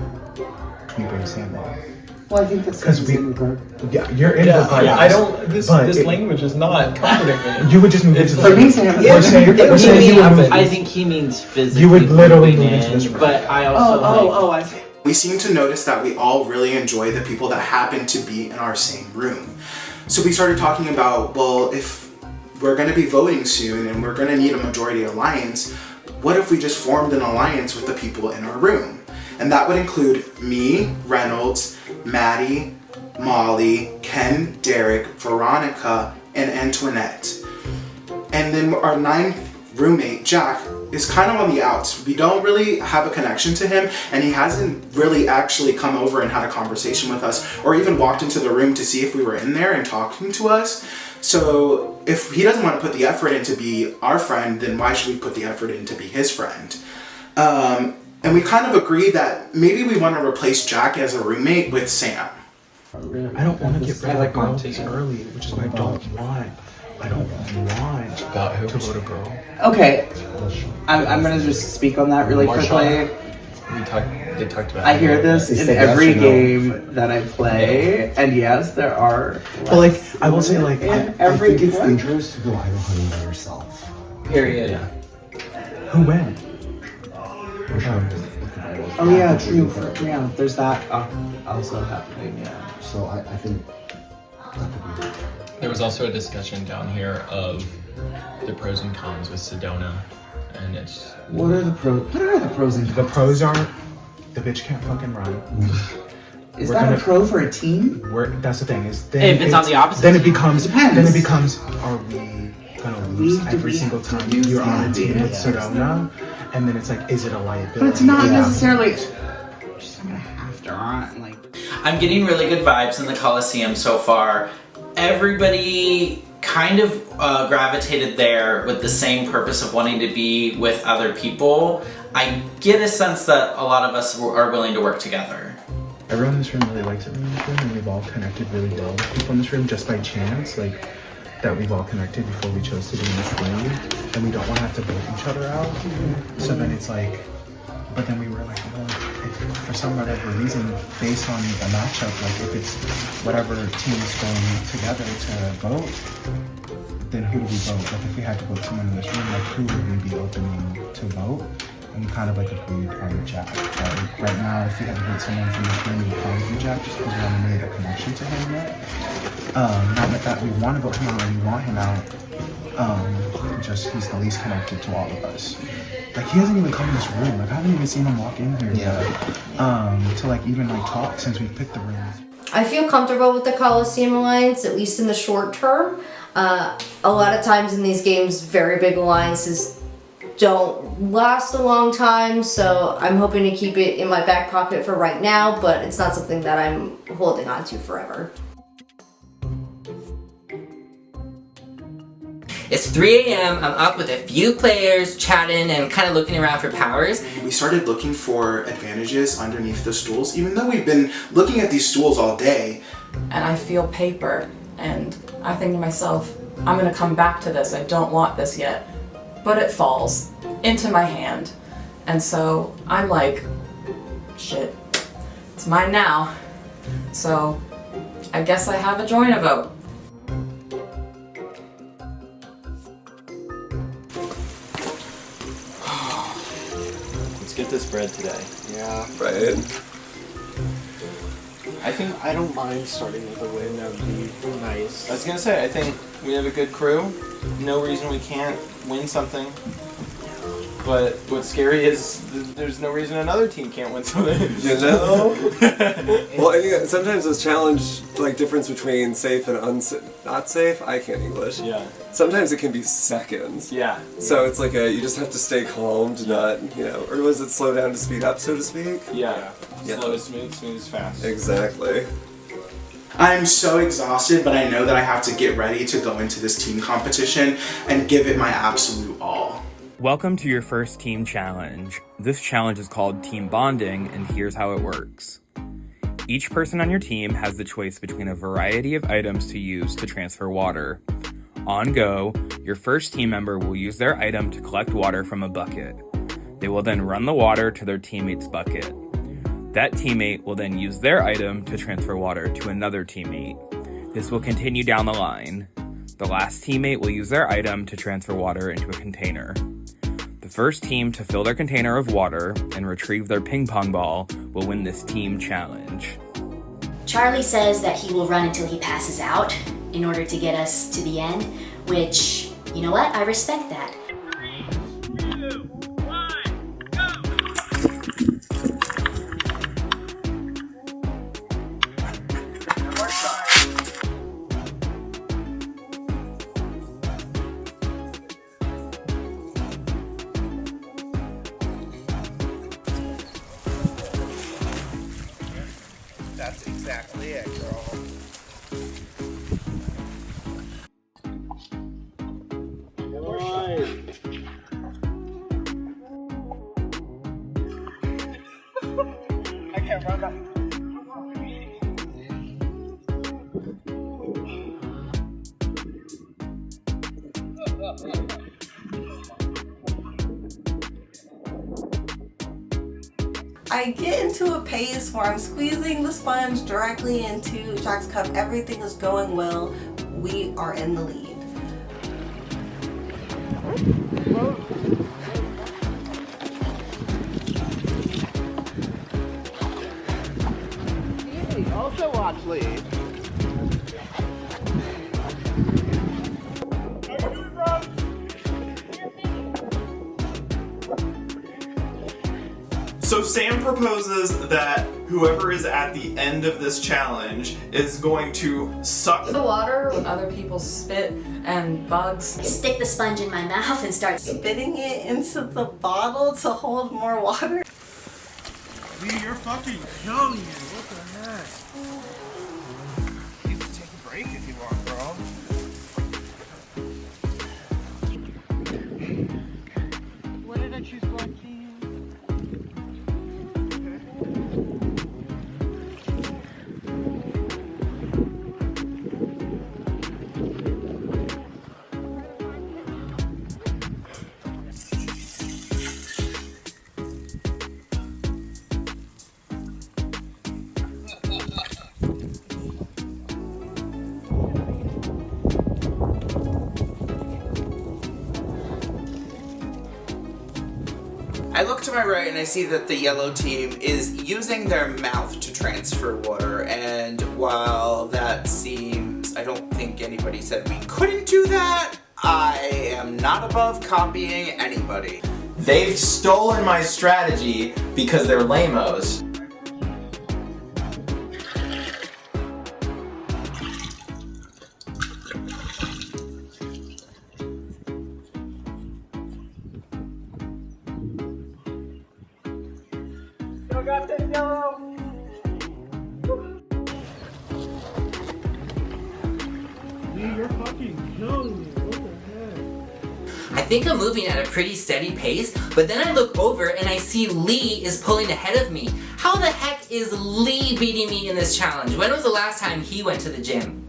Speaker 13: we bring Sam in.
Speaker 7: Well, I think that's
Speaker 13: because yeah, you're in the part.
Speaker 3: I don't. This language is not comforting me.
Speaker 13: You would just move into
Speaker 7: for me, Sam.
Speaker 11: I think he means physically.
Speaker 13: You would literally move
Speaker 11: in,
Speaker 13: into this room.
Speaker 11: But I also
Speaker 10: I see. We seem to notice that we all really enjoy the people that happen to be in our same room. So we started talking about, well, if we're going to be voting soon and we're going to need a majority alliance, what if we just formed an alliance with the people in our room? And that would include me, Reynolds, Maddie, Molly, Ken, Derek, Veronica, and Antoinette. And then our 9th roommate, Jack, is kind of on the outs. We don't really have a connection to him, and he hasn't really actually come over and had a conversation with us, or even walked into the room to see if we were in there and talking to us. So if he doesn't want to put the effort in to be our friend, then why should we put the effort in to be his friend? And we kind of agreed that maybe we want to replace Jack as a roommate with Sam.
Speaker 13: I don't want to get rid of girls early, which is why I don't want to vote a girl.
Speaker 7: Okay, I'm gonna just speak on that really quickly.
Speaker 3: They talked about.
Speaker 7: I hear this in every game that I play, and yes, there are.
Speaker 13: But like, I will say, like,
Speaker 7: I
Speaker 16: think it's dangerous to go idle hunting by yourself.
Speaker 7: Period.
Speaker 16: Yeah.
Speaker 13: Who went?
Speaker 7: Oh yeah, true. Yeah, there's that also happening. Yeah.
Speaker 16: So I think that could be.
Speaker 3: There was also a discussion down here of the pros and cons with Sedona, and it's.
Speaker 7: What are the pros and cons?
Speaker 13: The pros are the bitch can't fucking run.
Speaker 7: Is that a pro for a team?
Speaker 13: That's the thing. Is
Speaker 11: if it's on the opposite.
Speaker 13: Then it becomes.
Speaker 7: Depends.
Speaker 13: Then it becomes. Are we gonna lose every single time you're on a team with Sedona, and then it's like, is it a liability?
Speaker 18: But it's not necessarily. Just gonna have to run. Like,
Speaker 11: I'm getting really good vibes in the Coliseum so far. Everybody kind of gravitated there with the same purpose of wanting to be with other people. I get a sense that a lot of us are willing to work together.
Speaker 13: Everyone in this room really likes everyone in this room, and we've all connected really well with people in this room just by chance, like that we've all connected before we chose to be in this room, and we don't want to have to vote each other out. So then it's like, but then we were like, well, if for some whatever reason, based on the matchup, like if it's whatever team's going together to vote, then who do we vote? Like if we had to vote someone in this room, like who would we be opening to vote? And we kind of like agreed on Jack. Like right now, if we had to vote someone from this room, we'd probably be Jack just because we haven't made a connection to him yet. Not that we want to vote him out and we want him out. Just he's the least connected to all of us. Like he hasn't even come in this room. Like I haven't even seen him walk in here yet. To like even like talk since we've picked the rooms.
Speaker 24: I feel comfortable with the Coliseum Alliance, at least in the short term. A lot of times in these games, very big alliances don't last a long time, so I'm hoping to keep it in my back pocket for right now, but it's not something that I'm holding on to forever.
Speaker 1: It's 3 a.m. I'm up with a few players, chatting and kind of looking around for powers.
Speaker 10: We started looking for advantages underneath the stools, even though we've been looking at these stools all day.
Speaker 2: And I feel paper, and I think to myself, I'm gonna come back to this, I don't want this yet. But it falls into my hand. And so I'm like, shit, it's mine now. So I guess I have a join a vote.
Speaker 3: Let's get this bread today.
Speaker 9: Yeah, right. I don't mind starting with a win. That would be nice.
Speaker 3: I was gonna say, I think we have a good crew. No reason we can't win something. But what's scary is there's no reason another team can't win something.
Speaker 9: You know? Well, yeah, sometimes this challenge, like difference between safe and not safe, I can't English.
Speaker 3: Yeah.
Speaker 9: Sometimes it can be seconds.
Speaker 3: Yeah.
Speaker 9: So it's like you just have to stay calm to not, or was it slow down to speed up, so to speak?
Speaker 3: Yeah. Slow is smooth, smooth is fast.
Speaker 9: Exactly.
Speaker 10: I'm so exhausted, but I know that I have to get ready to go into this team competition and give it my absolute all.
Speaker 15: Welcome to your first team challenge. This challenge is called Team Bonding, and here's how it works. Each person on your team has the choice between a variety of items to use to transfer water. On go, your first team member will use their item to collect water from a bucket. They will then run the water to their teammate's bucket. That teammate will then use their item to transfer water to another teammate. This will continue down the line. The last teammate will use their item to transfer water into a container. The first team to fill their container of water and retrieve their ping pong ball will win this team challenge.
Speaker 14: Charlie says that he will run until he passes out in order to get us to the end, which, you know what, I respect that.
Speaker 21: 3, 2, 1,
Speaker 12: That's exactly it, girl.
Speaker 21: I can't run back.
Speaker 22: I get into a pace where I'm squeezing the sponge directly into Jack's cup. Everything is going well. We are in the lead.
Speaker 12: Also watch lead.
Speaker 6: So Sam proposes that whoever is at the end of this challenge is going to suck
Speaker 2: the water with other people's spit and bugs.
Speaker 14: Stick the sponge in my mouth and start
Speaker 22: spitting it into the bottle to hold more water.
Speaker 3: Lee, you're fucking killing me. What the heck? You can take a break if you want, bro. What did I choose, black team?
Speaker 4: I look to my right and I see that the yellow team is using their mouth to transfer water, and while that seems, I don't think anybody said we couldn't do that, I am not above copying anybody.
Speaker 3: They've stolen my strategy because they're lame-os. Still got this yellow. Lee, you're fucking killing me. What the heck?
Speaker 1: I think I'm moving at a pretty steady pace, but then I look over and I see Lee is pulling ahead of me. How the heck is Lee beating me in this challenge? When was the last time he went to the gym?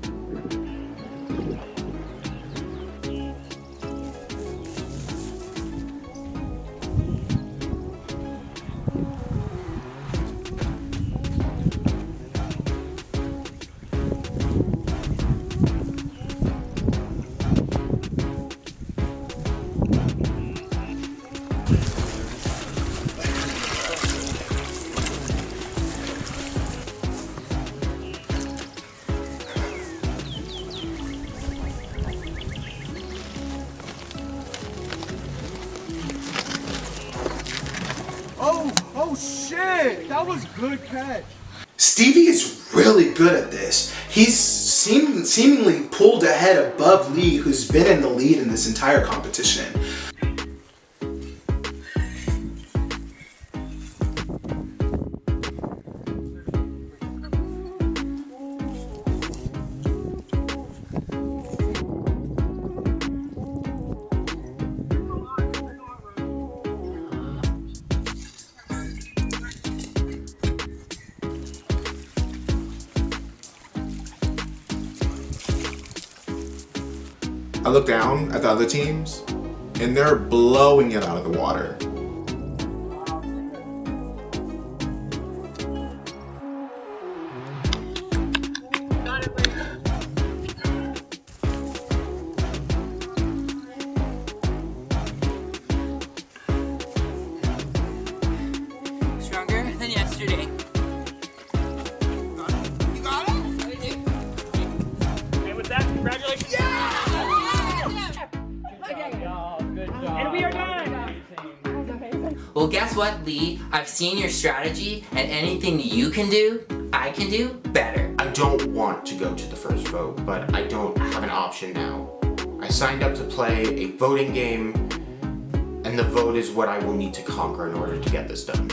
Speaker 3: Oh shit! That was good catch.
Speaker 10: Stevie is really good at this. He's seemingly pulled ahead above Lee, who's been in the lead in this entire competition.
Speaker 12: I look down at the other teams, and they're blowing it out of the water.
Speaker 1: Stronger than yesterday.
Speaker 21: You got it? And with that, congratulations. And we are done!
Speaker 1: Well, guess what, Lee? I've seen your strategy, and anything you can do, I can do better.
Speaker 12: I don't want to go to the first vote, but I don't have an option now. I signed up to play a voting game, and the vote is what I will need to conquer in order to get this done.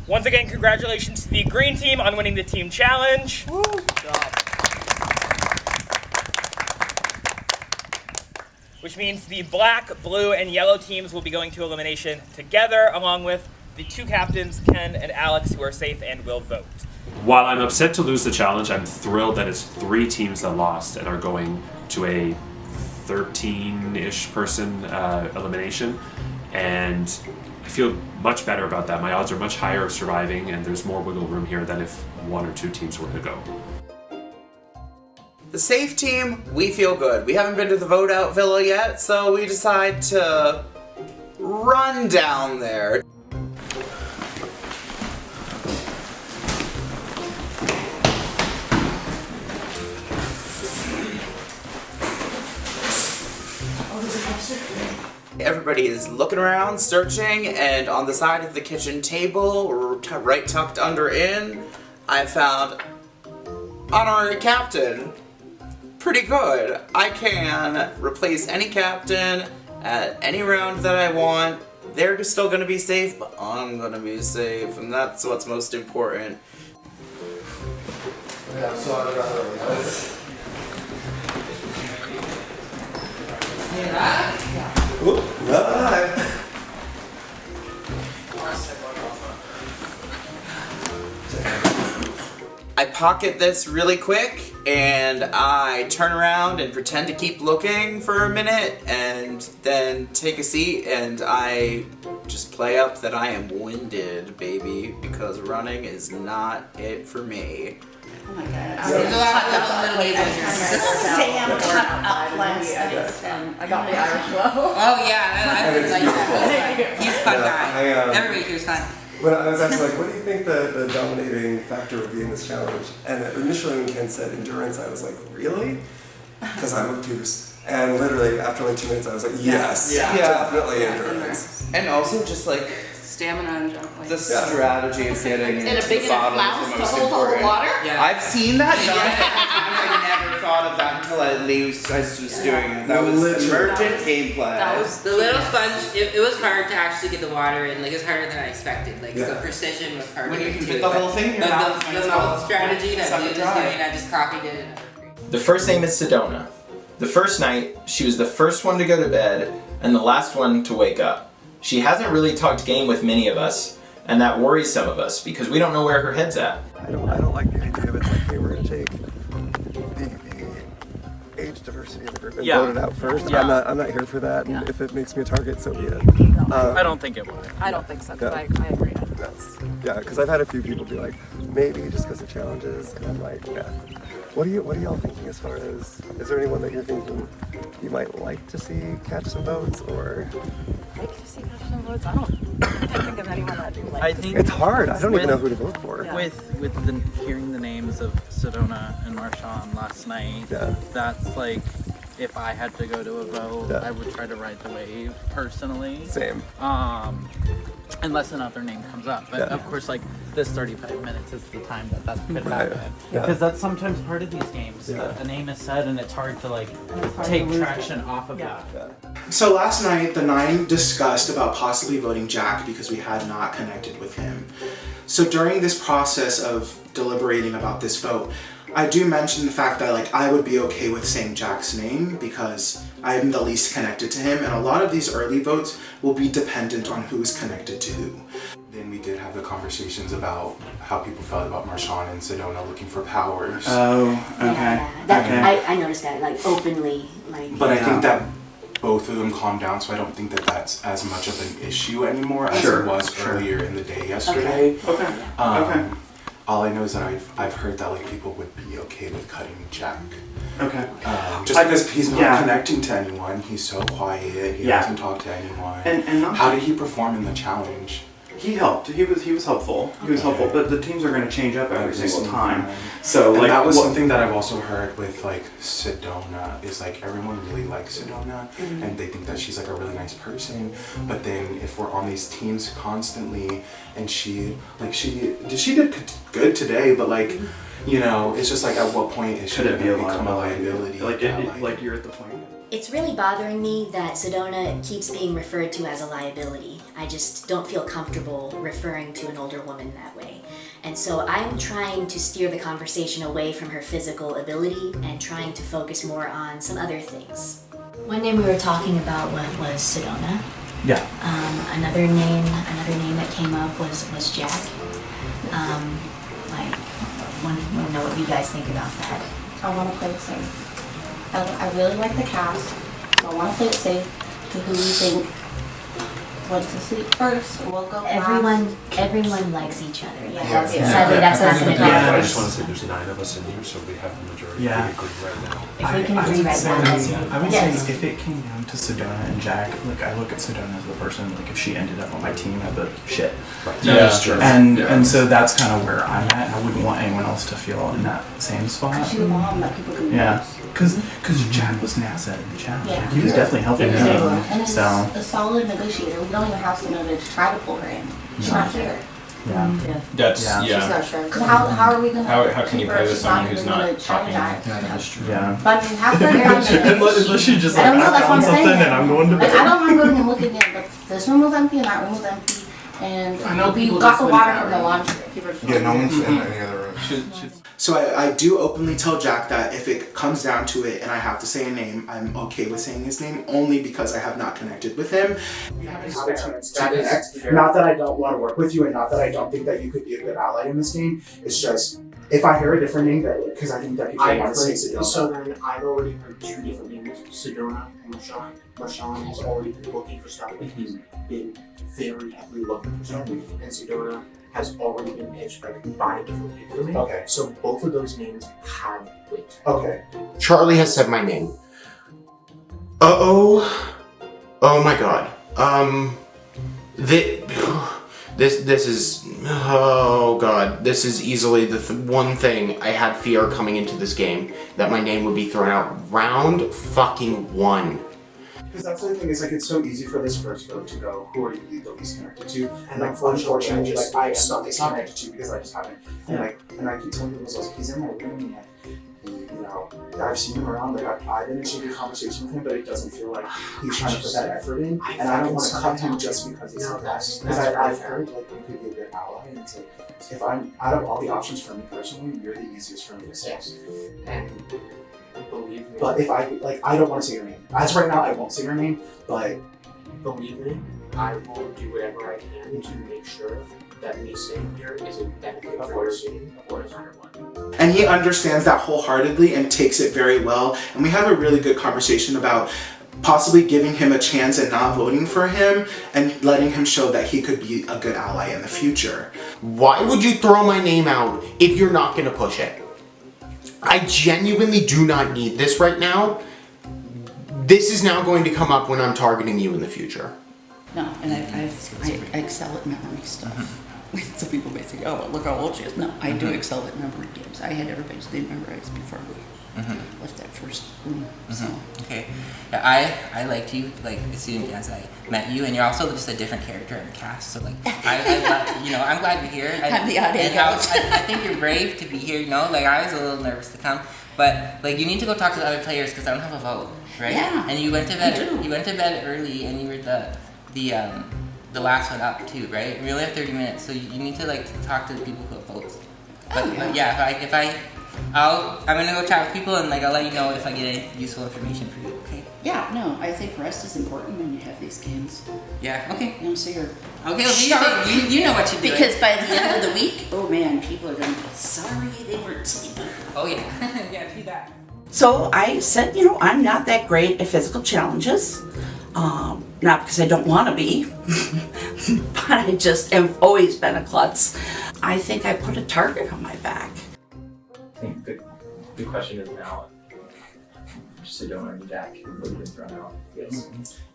Speaker 21: Once again, congratulations to the green team on winning the team challenge. Woo. Which means the black, blue, and yellow teams will be going to elimination together, along with the two captains, Ken and Alex, who are safe and will vote.
Speaker 5: While I'm upset to lose the challenge, I'm thrilled that it's 3 teams that lost and are going to a 13-ish person elimination, and I feel much better about that. My odds are much higher of surviving, and there's more wiggle room here than if 1 or 2 teams were to go.
Speaker 4: The safe team, we feel good. We haven't been to the vote out villa yet, so we decide to run down there.
Speaker 21: Oh, there's a dumpster.
Speaker 4: Everybody is looking around, searching, and on the side of the kitchen table, right tucked under in, I found honorary captain. Pretty good. I can replace any captain at any round that I want. They're still gonna be safe, but I'm gonna be safe, and that's what's most important.
Speaker 9: Yeah, so I'd rather
Speaker 4: I pocket this really quick, and I turn around and pretend to keep looking for a minute, and then take a seat, and I just play up that I am winded, baby, because running is not it for me.
Speaker 17: Oh my god.
Speaker 8: There's a lot of little labels.
Speaker 17: Sam cut up last night, and I got the Irish flow.
Speaker 8: Oh yeah, I really like that. He's a fun guy. Everybody here is fun.
Speaker 9: When I was actually like, what do you think the dominating factor would be in this challenge? And initially when Ken said endurance, I was like, really? Because I'm obtuse. And literally after like 2 minutes, I was like, yes, definitely endurance.
Speaker 4: And also just like
Speaker 8: stamina and jump. Like.
Speaker 4: The strategy of getting
Speaker 17: In a
Speaker 4: into
Speaker 17: big
Speaker 4: the
Speaker 17: enough
Speaker 4: bottom is the
Speaker 17: blouse
Speaker 4: most
Speaker 17: to hold all the
Speaker 4: important.
Speaker 17: water?
Speaker 8: Yeah.
Speaker 4: I've seen that I never thought of that until I was just doing it. That was emergent gameplay.
Speaker 8: That was the little sponge. It was hard to actually get the water in. Like it was harder than I expected. Like the precision was harder.
Speaker 4: When you can
Speaker 8: too,
Speaker 4: get the whole thing in your mouth,
Speaker 8: the mouth strategy that we was doing, I just copied it.
Speaker 3: The first name is Sedona. The first night, she was the first one to go to bed and the last one to wake up. She hasn't really talked game with many of us, and that worries some of us because we don't know where her head's at.
Speaker 9: I don't like the idea of it's like, hey, we're gonna take the age diversity of the group and vote it out first.
Speaker 7: Yeah.
Speaker 9: I'm not here for that, and if it makes me a target, so be it.
Speaker 7: I don't think it would.
Speaker 2: I don't think so, because I agree.
Speaker 9: Yeah, because I've had a few people be like, maybe just because of challenges, and I'm like, yeah. What are y'all thinking as far as, is there anyone that you're thinking you might like to see catch some votes, or?
Speaker 2: Like to see catch some votes? I can't think of anyone that I do like.
Speaker 7: I think
Speaker 9: it's hard. I don't even know who to vote for.
Speaker 7: With hearing the names of Sedona and Marshawn last night, that's like, if I had to go to a vote, I would try to ride the wave personally.
Speaker 9: Same.
Speaker 7: Unless another name comes up. But of course, like, this 35 minutes is the time that could happen. Because that's sometimes part of these games. A name is said and it's hard to, like, take traction off of that.
Speaker 10: So last night, the 9 discussed about possibly voting Jack because we had not connected with him. So during this process of deliberating about this vote, I do mention the fact that like I would be okay with saying Jack's name because I am the least connected to him, and a lot of these early votes will be dependent on who is connected to who.
Speaker 19: Then we did have the conversations about how people felt about Marshawn and Sedona looking for powers.
Speaker 10: Oh, okay.
Speaker 14: That, I noticed that, like, openly. Like,
Speaker 19: But I think that both of them calmed down, so I don't think that that's as much of an issue anymore as it was earlier in the day yesterday.
Speaker 10: Okay.
Speaker 19: All I know is that I've heard that like people would be okay with cutting Jack.
Speaker 10: Okay.
Speaker 19: Just because he's not connecting to anyone, he's so quiet. He doesn't talk to anyone.
Speaker 20: And
Speaker 19: how did he perform in the challenge?
Speaker 20: He helped. He was helpful. He was helpful. But the teams are going to change up every single time. So
Speaker 19: and
Speaker 20: like
Speaker 19: that was something that I've also heard with like Sedona is like everyone really likes Sedona and they think that she's like a really nice person. But then if we're on these teams constantly and she did good today, but like you know it's just like at what point is she
Speaker 20: Could it be a
Speaker 19: become a liability?
Speaker 20: Like you're at the point.
Speaker 14: It's really bothering me that Sedona keeps being referred to as a liability. I just don't feel comfortable referring to an older woman that way. And so I'm trying to steer the conversation away from her physical ability and trying to focus more on some other things. One name we were talking about was Sedona.
Speaker 20: Yeah.
Speaker 14: Another name that came up was Jack. I want to know what you guys think about that.
Speaker 22: I want to play it safe. I really like the cast, so I want to play it safe to who we think went to sleep first, and we'll go last.
Speaker 14: Everyone likes each other. Like,
Speaker 22: Yeah.
Speaker 14: Sadly, that's what's going to
Speaker 5: I just want to say there's 9 of us in here, so we have the majority.
Speaker 13: Yeah.
Speaker 5: We agree right now.
Speaker 14: If we can agree right now, that's
Speaker 13: I would say if it came down to Sedona and Jack, like I look at Sedona as the person, like if she ended up on my team, I'd be like, shit.
Speaker 5: Right. Yeah, that's true.
Speaker 13: And so that's kind of where I'm at. I wouldn't want anyone else to feel in that same spot.
Speaker 22: She's a mom that people can use.
Speaker 13: Yeah. Because Chad was an asset in the challenge.
Speaker 22: Yeah.
Speaker 13: Like, he was definitely helping the
Speaker 22: And
Speaker 13: team.
Speaker 22: he's
Speaker 13: So
Speaker 22: a solid negotiator. We don't even have to know to try to pull her in. She's not here.
Speaker 13: yeah.
Speaker 3: That's
Speaker 22: She's not sure. Because how are we gonna?
Speaker 3: How can you play with
Speaker 22: she's
Speaker 3: someone
Speaker 22: not
Speaker 3: who's
Speaker 22: even
Speaker 3: not
Speaker 22: gonna
Speaker 3: talking?
Speaker 22: challenge
Speaker 13: Yeah.
Speaker 22: But I mean, half the time,
Speaker 13: Unless she just like,
Speaker 22: I don't know,
Speaker 13: I
Speaker 22: that's what I'm
Speaker 13: found something
Speaker 22: saying.
Speaker 13: and I'm going to
Speaker 22: Like,
Speaker 13: bed.
Speaker 22: I don't mind going and looking in, but this room was empty and that room was empty. And
Speaker 10: I know
Speaker 22: we
Speaker 10: people
Speaker 22: got
Speaker 10: just
Speaker 22: the
Speaker 10: went
Speaker 22: water
Speaker 10: in
Speaker 22: from
Speaker 10: that
Speaker 22: the
Speaker 10: room.
Speaker 22: laundry. People just
Speaker 10: Yeah, no
Speaker 22: went
Speaker 10: one's
Speaker 22: in.
Speaker 10: in any other room.
Speaker 12: So I do openly tell Jack that if it comes down to it and I have to say a name, I'm okay with saying his name only because I have not connected with him.
Speaker 11: Not that I don't want to work with you and not that I don't think that you could be a good ally in this game. It's just, if I hear a different name, because I think that people want to say Sedona.
Speaker 16: So then I've already heard two different names, Sedona and Marshawn. Marshawn has already been looking for stuff, like he's been very heavily looking for stuff, and Sedona has already been pitched by different people to me.
Speaker 12: Okay.
Speaker 16: So both of those names have weight.
Speaker 12: Okay. Charlie has said my name. Oh my god. This is, oh god, this is easily the one thing I had fear coming into this game, that my name would be thrown out. Round fucking 1.
Speaker 11: Because that's the thing, is like it's so easy for this first vote to go, who are you the least connected to? And like unfortunately, like I am the least connected to because I just haven't. And like, and I keep telling people, like, he's in my room and you know, I've seen him around, like I've initiated a conversation with him, but it doesn't feel like he's trying to put that effort in. And I don't want to cut him just because he's the best. Because I've heard like you could be a good ally, and it's like, if I'm, out of all the options for me personally, you're the easiest for me to say.
Speaker 16: And believe me.
Speaker 11: But if I, like, I don't want to say your name. As right now, I won't say your name, but
Speaker 16: believe me, I will do whatever I can to make sure that me staying here is a benefit for your team, of course, no matter what.
Speaker 10: And he understands that wholeheartedly and takes it very well. And we have a really good conversation about possibly giving him a chance and not voting for him and letting him show that he could be a good ally in the future.
Speaker 12: Why would you throw my name out if you're not gonna push it? I genuinely do not need this right now. This is now going to come up when I'm targeting you in the future.
Speaker 17: No, and I excel at memory stuff. Some people may say, oh, but look how old she is. No, I do excel at memory games. I had everybody's name memorized before we left that first room. So.
Speaker 1: Okay. Yeah, I liked you like as soon as I met you, and you're also just a different character in the cast. So like I love, you know, I'm glad you're here.
Speaker 17: I'm the odd egg out.
Speaker 1: I think you're brave to be here. You know, like I was a little nervous to come, but like you need to go talk to the other players because I don't have a vote, right?
Speaker 17: Yeah.
Speaker 1: And you went to bed. You went to bed early, and you were the last one up too, right? We only have 30 minutes, so you need to like talk to the people who have votes. But yeah, I'm gonna go chat with people and like I'll let you know if I get any useful information for you. Okay?
Speaker 17: Yeah, no, I think rest is important when you have these games.
Speaker 1: Yeah. Okay.
Speaker 17: You know, so you're
Speaker 1: sharp. You know what you're doing.
Speaker 17: Because by the end of the week, oh man, people are gonna be sorry they weren't sleeping.
Speaker 1: Oh yeah. Yeah, do that.
Speaker 17: So I said, you know, I'm not that great at physical challenges. Not because I don't want to be, but I just have always been a klutz. I think I put a target on my back.
Speaker 3: I think the question is now, Sedona and Jack would have been thrown out. Yes.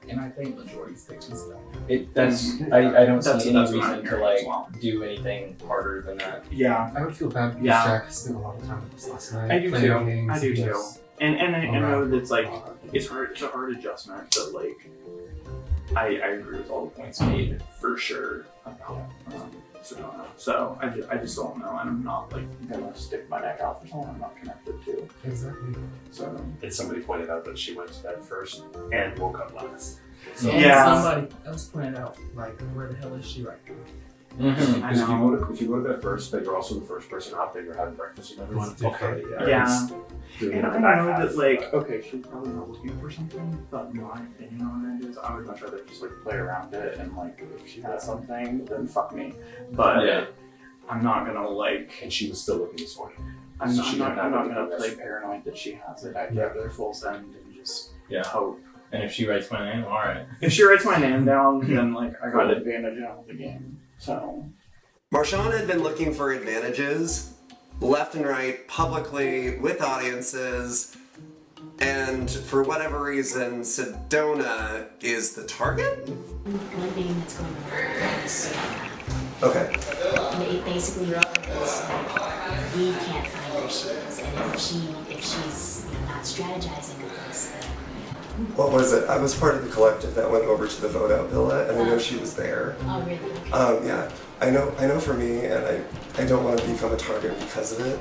Speaker 18: And I think majority's taking stuff.
Speaker 3: I don't see any reason to like do anything harder than that.
Speaker 18: Yeah. I would feel bad because Jack spent a lot of time with us last night.
Speaker 13: I do
Speaker 18: playing
Speaker 13: too.
Speaker 18: games
Speaker 13: I do too.
Speaker 18: just
Speaker 13: And I
Speaker 18: around.
Speaker 13: know that's like it's hard. It's a hard adjustment, but like I agree with all the points made for sure about Sedona. So I just don't know, and I'm not like gonna stick my neck out for someone I'm not connected to.
Speaker 18: Exactly.
Speaker 13: So
Speaker 5: And somebody pointed out that she went to bed first and woke up last. So
Speaker 18: And somebody else pointed out, like, where the hell is she right now?
Speaker 5: Because if you go to bed first, but you're also the first person out there, you're having breakfast with everyone. Okay,
Speaker 13: Yeah.
Speaker 5: Doing
Speaker 13: And
Speaker 5: it
Speaker 13: I
Speaker 5: back
Speaker 13: know
Speaker 5: half.
Speaker 13: that like, okay, she's probably not looking for something, but my opinion on it is I would much rather just like play around it and like if she has something, then fuck me. But
Speaker 5: Yeah.
Speaker 13: I'm not gonna like.
Speaker 5: And she was still looking this morning.
Speaker 13: I'm
Speaker 5: So
Speaker 13: not,
Speaker 5: she
Speaker 13: I'm not,
Speaker 5: didn't
Speaker 13: I'm
Speaker 5: have
Speaker 13: not gonna
Speaker 5: anything
Speaker 13: play paranoid that she has it. I'd
Speaker 5: Yeah.
Speaker 13: rather full send and just hope.
Speaker 3: And if she writes my name, alright.
Speaker 13: If she writes my name down, then like I got advantage out of the game. So
Speaker 23: Marshawn had been looking for advantages left and right, publicly, with audiences, and for whatever reason, Sedona is the target?
Speaker 14: One name that's going on is
Speaker 23: Okay.
Speaker 14: Basically, Eve can't find where she is, and if she's not strategizing with us, then
Speaker 23: What was it? I was part of the collective that went over to the vote out villa, and I know she was there.
Speaker 14: Oh, really?
Speaker 23: Yeah. I know for me, and I don't want to become a target because of it.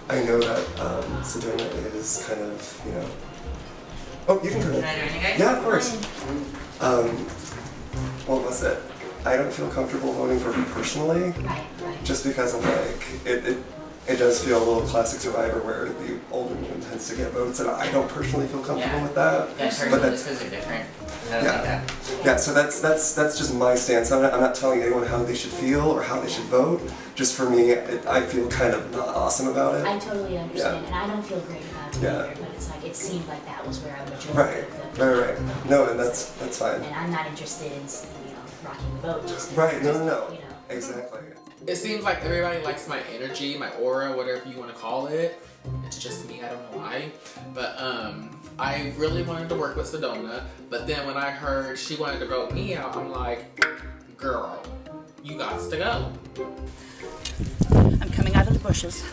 Speaker 23: I know that Sedona is kind of, Oh, you can come in.
Speaker 1: Can I join you guys?
Speaker 23: Yeah, of course. What was it? I don't feel comfortable voting for her personally. Just because I'm like, it does feel a little classic Survivor where the older woman tends to get votes, and I don't personally feel comfortable with that.
Speaker 1: Yeah, personally, just because they're different. I don't like that.
Speaker 23: Yeah, so that's just my stance. I'm not telling anyone how they should feel or how they should vote. Just for me, I feel kind of not awesome about it.
Speaker 14: I totally understand, and I don't feel great about it either, but it's like, it seemed like that was where a majority of the
Speaker 23: Right. No, and that's fine.
Speaker 14: And I'm not interested in, rocking the boat, just
Speaker 23: Right, no. Exactly.
Speaker 6: It seems like everybody likes my energy, my aura, whatever you want to call it. It's just me, I don't know why. But I really wanted to work with Sedona, but then when I heard she wanted to vote me out, I'm like, girl, you got to go.
Speaker 17: I'm coming out of the bushes.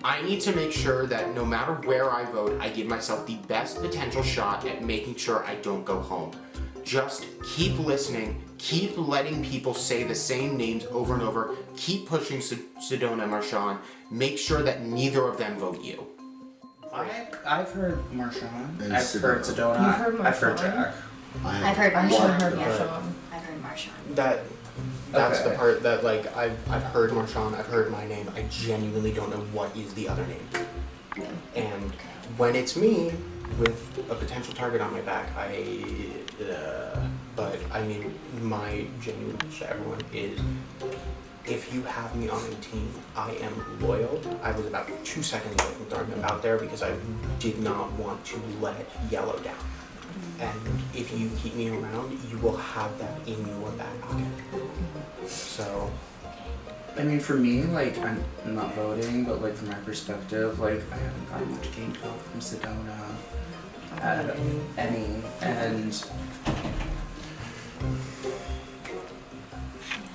Speaker 12: I need to make sure that no matter where I vote, I give myself the best potential shot at making sure I don't go home. Just keep listening, keep letting people say the same names over and over, keep pushing Sedona and Marshawn, make sure that neither of them vote you.
Speaker 11: I've heard Marshawn.
Speaker 12: And
Speaker 11: I've
Speaker 12: Sedona.
Speaker 11: heard Sedona.
Speaker 12: You've heard
Speaker 11: I've heard
Speaker 12: Marshawn?
Speaker 11: Jack.
Speaker 14: I've heard
Speaker 12: Marshawn.
Speaker 14: I've heard Marshawn.
Speaker 12: That's
Speaker 11: Okay.
Speaker 12: the part that, like, I've heard Marshawn, I've heard my name, I genuinely don't know what is the other name. And when it's me, with a potential target on my back, but I mean, my genuine wish to everyone is, if you have me on your team, I am loyal. I was about 2 seconds away from throwing them out there because I did not want to let Yellow down. And if you keep me around, you will have that in your back pocket. So,
Speaker 11: I mean, for me, like, I'm not voting, but like from my perspective, like, I haven't gotten much game talk from Sedona, any, and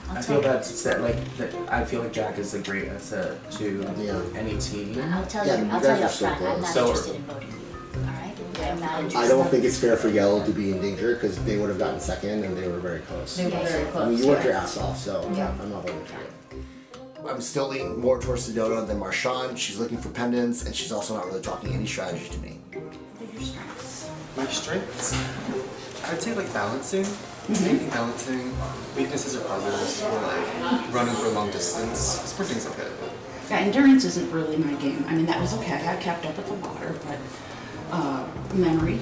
Speaker 11: I feel that I feel like Jack is a great asset to any team.
Speaker 14: I'll tell you up front, I'm not interested in voting you. Alright? I'm not interested.
Speaker 15: I don't think it's fair for Yellow to be in danger because they would have gotten second and they were very close.
Speaker 14: They were very
Speaker 15: I
Speaker 14: close,
Speaker 15: mean, you worked your
Speaker 14: yeah.
Speaker 15: ass off, so
Speaker 14: Yeah.
Speaker 15: I'm not voting for you. I'm still leaning more towards Sedona than Marshawn. She's looking for pendants and she's also not really talking any strategy to me.
Speaker 21: My strengths, I'd say like balancing. Maybe balancing. Weaknesses are positives. Or like running for a long distance. Sprinting's okay.
Speaker 17: Yeah, endurance isn't really my game. I mean, that was okay. I kept up with the water, but memory.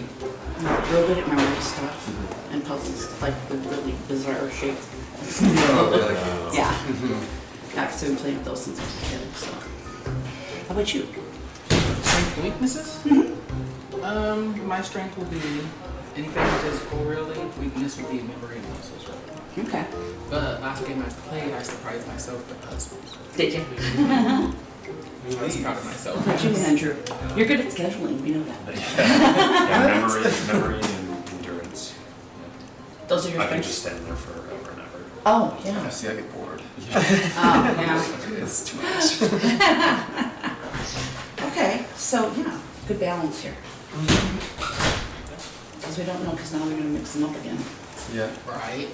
Speaker 17: I'm real good at memory stuff and puzzles, like the really bizarre shape.
Speaker 21: Oh, really?
Speaker 17: Yeah. I've been playing with those since I was a kid, so. How about you?
Speaker 11: Strength and weaknesses? My strength will be anything physical, really. Weakness would be memory and muscles, really.
Speaker 17: Okay.
Speaker 11: But last game I played, I surprised myself with puzzles.
Speaker 17: Did you?
Speaker 11: I was proud of myself.
Speaker 17: How about you, Andrew? You're good at scheduling, we know that.
Speaker 5: Yeah, memory and endurance.
Speaker 17: Those are your
Speaker 5: I can
Speaker 17: strengths?
Speaker 5: just stand there forever and ever.
Speaker 17: Oh, yeah.
Speaker 21: See, I get bored.
Speaker 17: Oh, yeah.
Speaker 21: It's too much.
Speaker 17: Okay, so, yeah, good balance here. Because we don't know, because now we're going to mix them up again.
Speaker 21: Yeah.
Speaker 11: Right.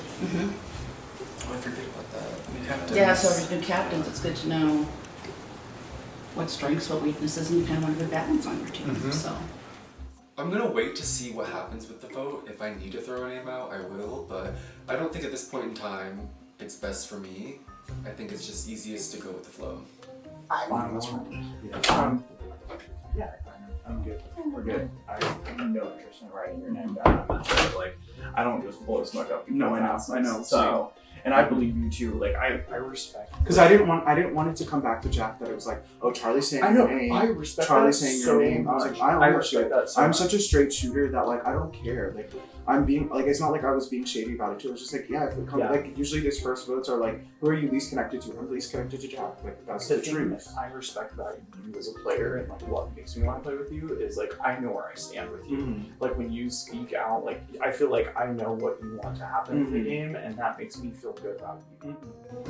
Speaker 21: Oh, I forget about that. New captains.
Speaker 17: Yeah, so as new captains, it's good to know what strengths, what weaknesses, and you kind of want a good balance on your team, so.
Speaker 21: I'm gonna wait to see what happens with the vote. If I need to throw a name out, I will, but I don't think at this point in time it's best for me. I think it's just easiest to go with the flow.
Speaker 24: Yeah, I'm good. We're good. I have no interest in writing your name down. I'm not sure, like, I don't just blow smoke up.
Speaker 11: No, I know.
Speaker 24: So,
Speaker 2: and I believe you too. Like I respect.
Speaker 13: Because I didn't want it to come back to Jack that it was like, oh, Charlie's saying your name.
Speaker 2: I respect
Speaker 13: Charlie's
Speaker 2: that
Speaker 13: saying
Speaker 2: so
Speaker 13: your name. I was like,
Speaker 2: much.
Speaker 13: I don't
Speaker 2: I
Speaker 13: know
Speaker 2: respect
Speaker 13: shit.
Speaker 2: that so
Speaker 13: I'm
Speaker 2: much.
Speaker 13: such a straight shooter that like I don't care. Like I'm being like it's not like I was being shady about it too. It's just like if it comes like usually these first votes are like who are you least connected to? I'm least connected to Jack. Like that's the truth.
Speaker 2: I respect about you as a player and like what makes me want to play with you is like I know where I stand with you. Like when you speak out, like I feel like I know what you want to happen in the game, and that makes me feel good about you.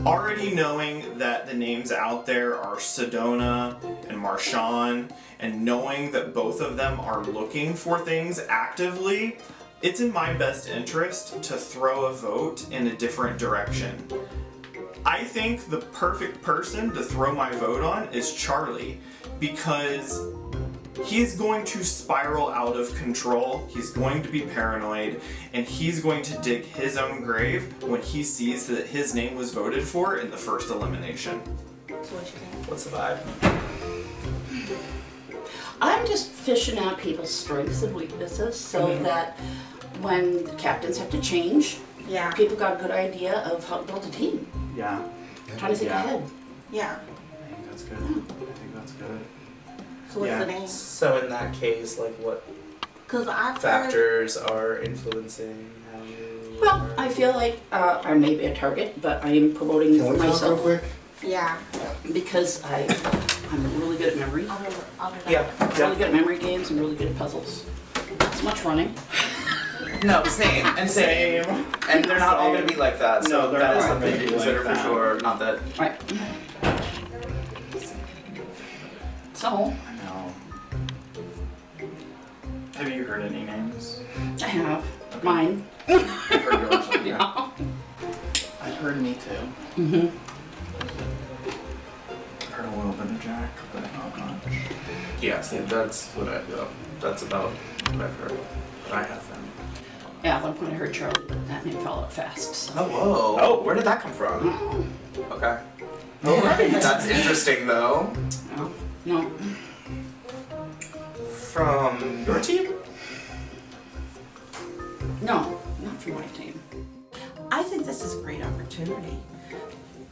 Speaker 3: Already knowing that the names out there are Sedona and Marshawn, and knowing that both of them are looking for things actively, it's in my best interest to throw a vote in a different direction. I think the perfect person to throw my vote on is Charlie, because he's going to spiral out of control, he's going to be paranoid, and he's going to dig his own grave when he sees that his name was voted for in the first elimination. What's the vibe?
Speaker 17: I'm just fishing out people's strengths and weaknesses so that when the captains have to change, people got a good idea of how to build a team.
Speaker 2: Yeah.
Speaker 17: Trying to think ahead.
Speaker 22: Yeah.
Speaker 2: I think that's good. I think that's good.
Speaker 22: So what's the name?
Speaker 4: So in that case, like what
Speaker 22: I've
Speaker 4: factors are influencing how you...
Speaker 17: Well, I feel like I may be a target, but I am promoting for myself.
Speaker 22: Real quick? Yeah.
Speaker 17: Because I'm really good at memory. Really good at memory games and really good at puzzles. It's much running.
Speaker 4: No, same. And same. And they're not all going to be like that. So
Speaker 2: they're
Speaker 4: that is
Speaker 2: not
Speaker 4: something
Speaker 2: gonna
Speaker 4: to
Speaker 2: be
Speaker 4: consider
Speaker 2: like
Speaker 4: for
Speaker 2: that.
Speaker 4: sure. Not that...
Speaker 17: Right. So...
Speaker 2: Have you heard any names?
Speaker 17: I have. Mine.
Speaker 2: I've heard yours. Yeah. I've heard me too.
Speaker 17: Mm-hmm.
Speaker 2: I've heard a little bit of Jack, but not much.
Speaker 4: Yeah, see, that's what that's about what I've heard. But I have them.
Speaker 17: Yeah, at one point I heard Charlie, but that name fell out fast. So.
Speaker 4: Oh, whoa. Oh, where did that come from? Okay. Alright. That's interesting, though.
Speaker 17: No.
Speaker 4: From your team?
Speaker 17: No, not from my team.
Speaker 22: I think this is a great opportunity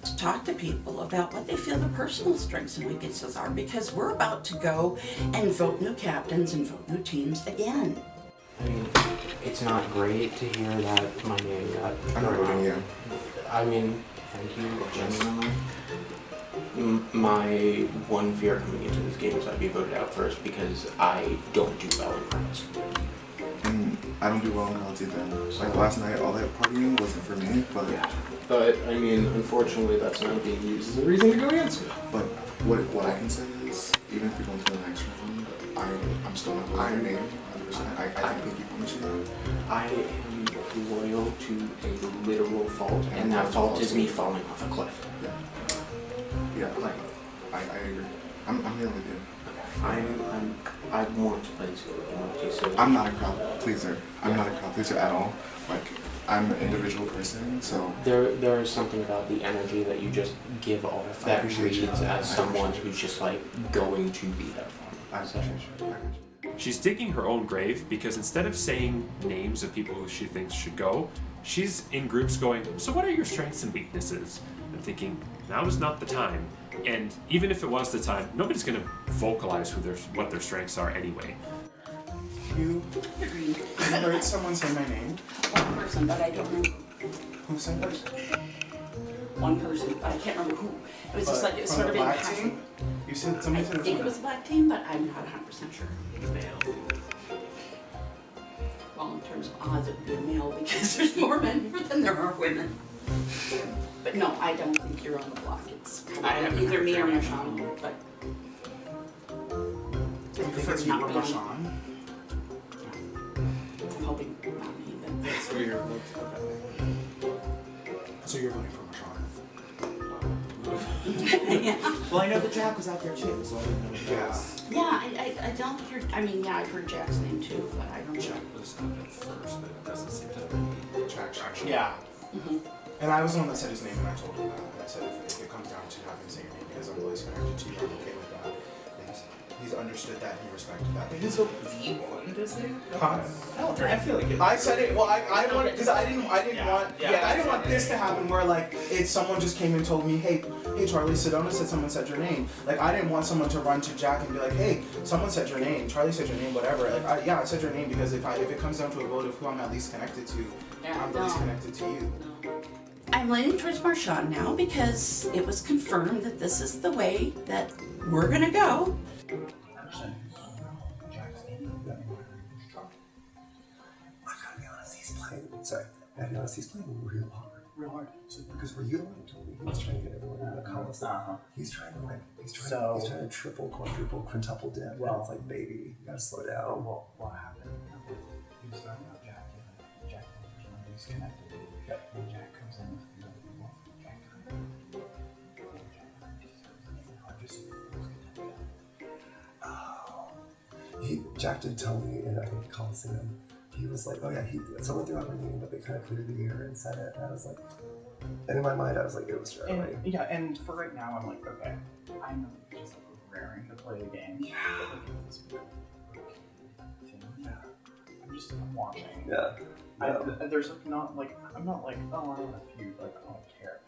Speaker 22: to talk to people about what they feel their personal strengths and weaknesses are, because we're about to go and vote new captains and vote new teams again.
Speaker 12: I mean, it's not great to hear that my name got
Speaker 19: I'm not voting you.
Speaker 12: I mean, thank you, genuinely. My one fear coming into this game is I'd be voted out first because I don't do well in crowds.
Speaker 19: And I don't do well in crowds either. Like last night, all that partying wasn't for me, but...
Speaker 12: Yeah. But, I mean, unfortunately, that's not being used as a reason to go against me.
Speaker 19: But what I can say is, even if we go to the next round, I'm still not voting your name, 100%. I think people mention that.
Speaker 12: I am loyal to a literal fault, and that fault is me falling off a cliff.
Speaker 19: Yeah, like, I agree. I'm here with you.
Speaker 12: I want to play this game. So
Speaker 19: I'm not a crowd pleaser. I'm not a crowd pleaser at all. Like, I'm an individual person, so...
Speaker 12: There is something about the energy that you just give off that reads as someone who's just, like, going to be there for me.
Speaker 5: She's digging her own grave because instead of saying names of people who she thinks should go, she's in groups going, so what are your strengths and weaknesses? And thinking, now is not the time. And even if it was the time, nobody's going to vocalize what their strengths are anyway.
Speaker 13: You heard someone say my name?
Speaker 17: One person, but I don't remember.
Speaker 13: Who said that?
Speaker 17: One person, but I can't remember who. It was just like, it was
Speaker 13: From
Speaker 17: sort
Speaker 13: the
Speaker 17: of in
Speaker 13: black
Speaker 17: passing.
Speaker 13: team? You said somebody said
Speaker 17: I think it was a black team, but I'm not 100% sure.
Speaker 5: Male.
Speaker 17: Well, in terms of odds, it would be a male because there's more men here than there are women. But no, I don't think you're on the block. It's either me or Marshawn, but
Speaker 13: I prefer
Speaker 17: it's
Speaker 13: you
Speaker 17: not
Speaker 13: or
Speaker 17: me.
Speaker 13: Marshawn.
Speaker 17: I'm hoping not me, but
Speaker 13: That's weird. So you're voting for Marshawn?
Speaker 4: Well, I know that Jack was out there too, so I didn't know if that was...
Speaker 17: yeah, I don't hear. I mean, yeah, I've heard Jack's name too, but I don't know.
Speaker 21: Jack was not at first, but it doesn't seem to be Jack actually.
Speaker 13: Yeah. And I was the one that said his name, and I told him that. And I said if it comes down to having to say your name because I'm really connected to you, I'm okay with that.
Speaker 12: he's understood that, he respected that.
Speaker 2: He's a V1 Disney?
Speaker 12: Huh?
Speaker 2: I feel like
Speaker 12: I said it. Well, I wanted because I didn't want. I didn't want this to happen where like it's someone just came and told me, hey Charlie, Sedona said someone said your name. Like I didn't want someone to run to Jack and be like, hey, someone said your name. Charlie said your name. Whatever. Like I said your name because if it comes down to a vote of who I'm at least connected to, I'm the least connected to you.
Speaker 17: I'm leaning towards Marshawn now because it was confirmed that this is the way that we're gonna go.
Speaker 23: He's playing real hard. So, because we're utilizing Tony, he's trying to get everyone in the columns. He's trying to win. He's trying to triple, quadruple, quintuple dip. Well, it's like, baby, you gotta slow down.
Speaker 11: Well, what happened? He was starting out Jack, and Jack was disconnected. When Jack comes in, Jack
Speaker 23: Jack did tell me, and I think Coliseum, he was like, oh yeah, someone threw out my name, but they kind of cleared the air and said it. And I was like, and in my mind, I was like, it was Charlie.
Speaker 2: And for right now, I'm like, okay, I know you're just like raring to play the game. Yeah. I'm watching.
Speaker 23: Yeah.
Speaker 2: There's like not like I'm not like oh I want a feud, like I don't care,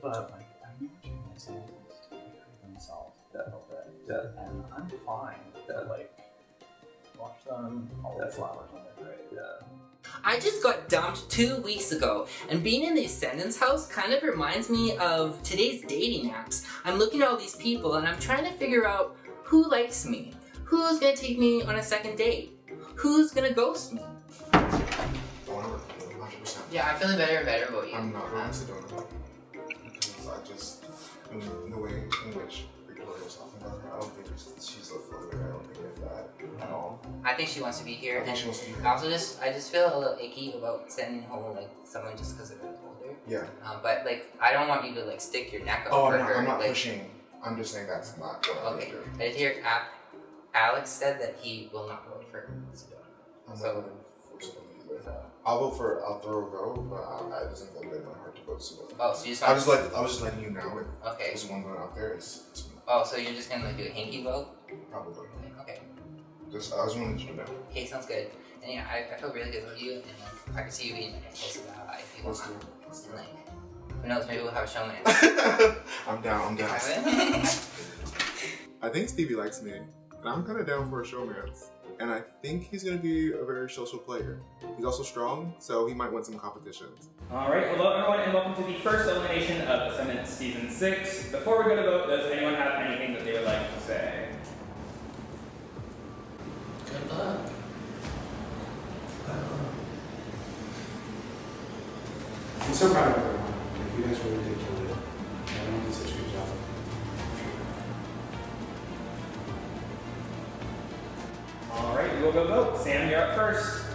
Speaker 2: but like I'm watching myself to improve themselves a little bit.
Speaker 23: Yeah.
Speaker 2: And I'm fine. Like watch them, all the flowers on their grave.
Speaker 23: Yeah.
Speaker 1: I just got dumped 2 weeks ago, and being in the Ascendance house kind of reminds me of today's dating apps. I'm looking at all these people and I'm trying to figure out who likes me, who's gonna take me on a second date, who's gonna ghost me.
Speaker 12: 100%.
Speaker 1: Yeah, I'm feeling better and better about you.
Speaker 12: I'm not going to Sedona because I just, in the way in which Victoria's talking about her, I don't think she's a floater. I don't think of that at all.
Speaker 1: I think she wants to be here.
Speaker 12: I think she wants to be here.
Speaker 1: I just feel a little icky about sending home like someone just because they're older.
Speaker 12: Yeah.
Speaker 1: But like, I don't want you to like stick your neck out
Speaker 12: Oh,
Speaker 1: for her.
Speaker 12: I'm not
Speaker 1: like,
Speaker 12: pushing. I'm just saying that's not what I would do.
Speaker 1: I did hear Alex said that he will not vote for Sedona.
Speaker 12: I'm not voting for Sedona either. I'll throw a vote, but I just think that in my heart to vote Sedona.
Speaker 1: Oh, so you just
Speaker 12: I was just letting you know if
Speaker 1: okay.
Speaker 12: there's one vote out there, it's me.
Speaker 1: Oh, so you're just gonna like do a hinky vote?
Speaker 12: Probably.
Speaker 1: Okay.
Speaker 12: I just wanted you to know.
Speaker 1: Okay, sounds good. And yeah, I feel really good about you, and like, I can see you being like, close to that if you want. Like, who knows, maybe we'll have a showman.
Speaker 12: I'm down.
Speaker 7: I think Stevie likes me, and I'm kind of down for a showmance. And I think he's going to be a very social player. He's also strong, so he might win some competitions.
Speaker 8: Alright, hello everyone, and welcome to the first elimination of Ascendance Season 6. Before we go to vote, does anyone have anything that they would like to say?
Speaker 1: Good luck.
Speaker 11: I'm so proud of everyone. Like, you guys really did kill it. Everyone did such a good job.
Speaker 8: Alright, we will go vote. Sam, you're up first.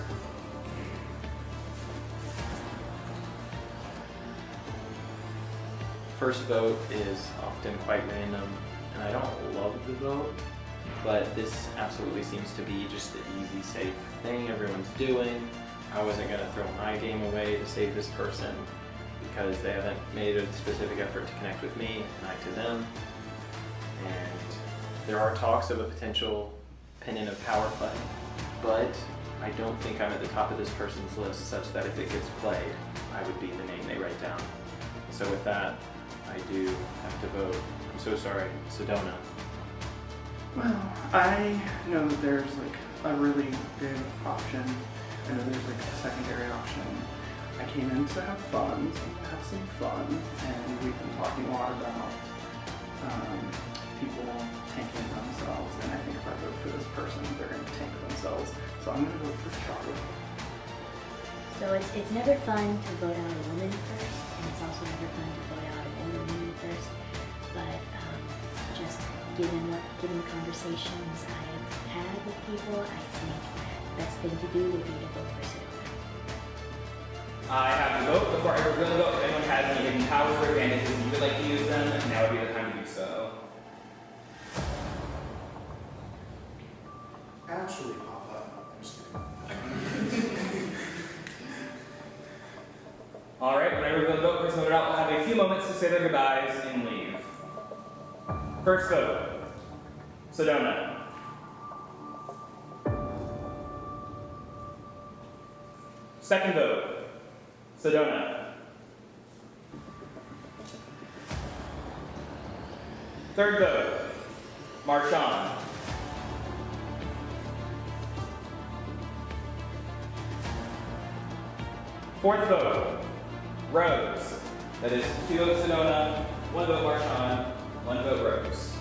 Speaker 9: First vote is often quite random, and I don't love the vote, but this absolutely seems to be just the easy, safe thing everyone's doing. I wasn't going to throw my game away to save this person because they haven't made a specific effort to connect with me and I to them. And there are talks of a potential opinion of power play, but I don't think I'm at the top of this person's list such that if it gets played, I would be the name they write down. So with that, I do have to vote. I'm so sorry, Sedona.
Speaker 18: Well, I know that there's like a really good option, and then there's like a secondary option. I came in to have fun, so I'm gonna have some fun, and we've been talking a lot about people tanking themselves, and I think if I vote for this person, they're gonna tank themselves. So I'm gonna vote for Charlie.
Speaker 14: So it's never fun to vote out a woman first, and it's also never fun to vote out an older woman first. But just given the conversations I've had with people, I think the best thing to do would be to vote for Sedona.
Speaker 8: I have to vote. Before I reveal the vote, if anyone has any hidden powers or advantages and you would like to use them, now would be the time to do so.
Speaker 12: Actually, Papa, I'm just kidding.
Speaker 8: Alright, whenever the vote is voted out, we'll have a few moments to say their goodbyes and leave. First vote, Sedona. Second vote, Sedona. Third vote, Marshawn. Fourth vote, Rose. That is 2 votes Sedona, 1 vote Marshawn, 1 vote Rose.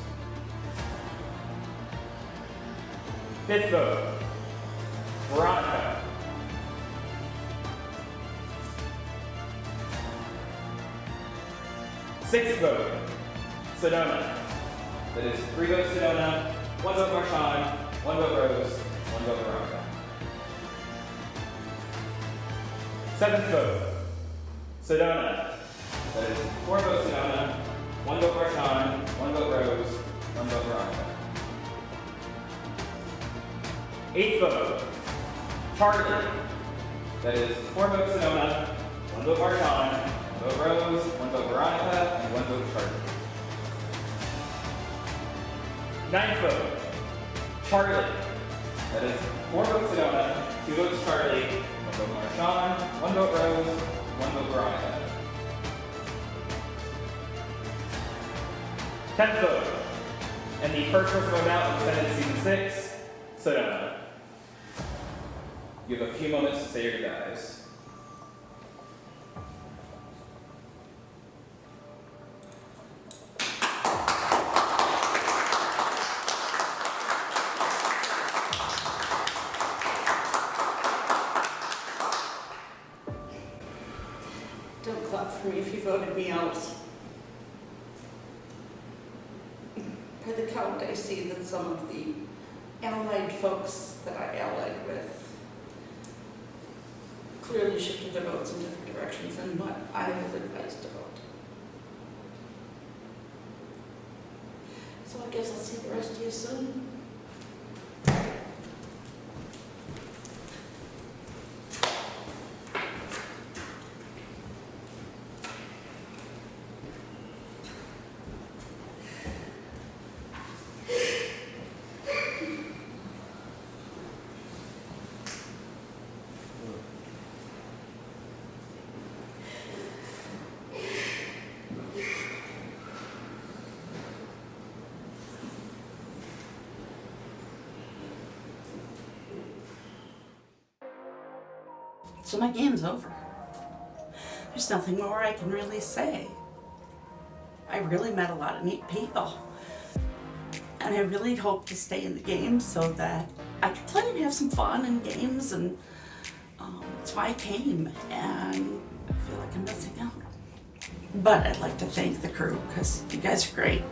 Speaker 8: Fifth vote, Veronica. Sixth vote, Sedona. That is 3 votes Sedona, 1 vote Marshawn, 1 vote Rose, 1 vote Veronica. Seventh vote, Sedona. That is 4 votes Sedona, 1 vote Marshawn, 1 vote Rose, 1 vote Veronica. Eighth vote, Charlie. That is 4 votes Sedona, 1 vote Marshawn, 1 vote Rose, 1 vote Veronica, and 1 vote Charlie. Ninth vote, Charlie. That is 4 votes Sedona, 2 votes Charlie, 1 vote Marshawn, 1 vote Rose, 1 vote Veronica. 10th vote, and the first person vote out in Ascendance Season 6, Sedona. You have a few moments to say your goodbyes.
Speaker 17: Don't clap for me if you voted me out. By the count, I see that some of the allied folks that I allied with clearly shifted their votes in different directions than what I was advised to vote. So I guess I'll see the rest of you soon. So my game's over. There's nothing more I can really say. I really met a lot of neat people. And I really hope to stay in the game so that I can play and have some fun in games, and that's why I came, and I feel like I'm missing out. But I'd like to thank the crew because you guys are great.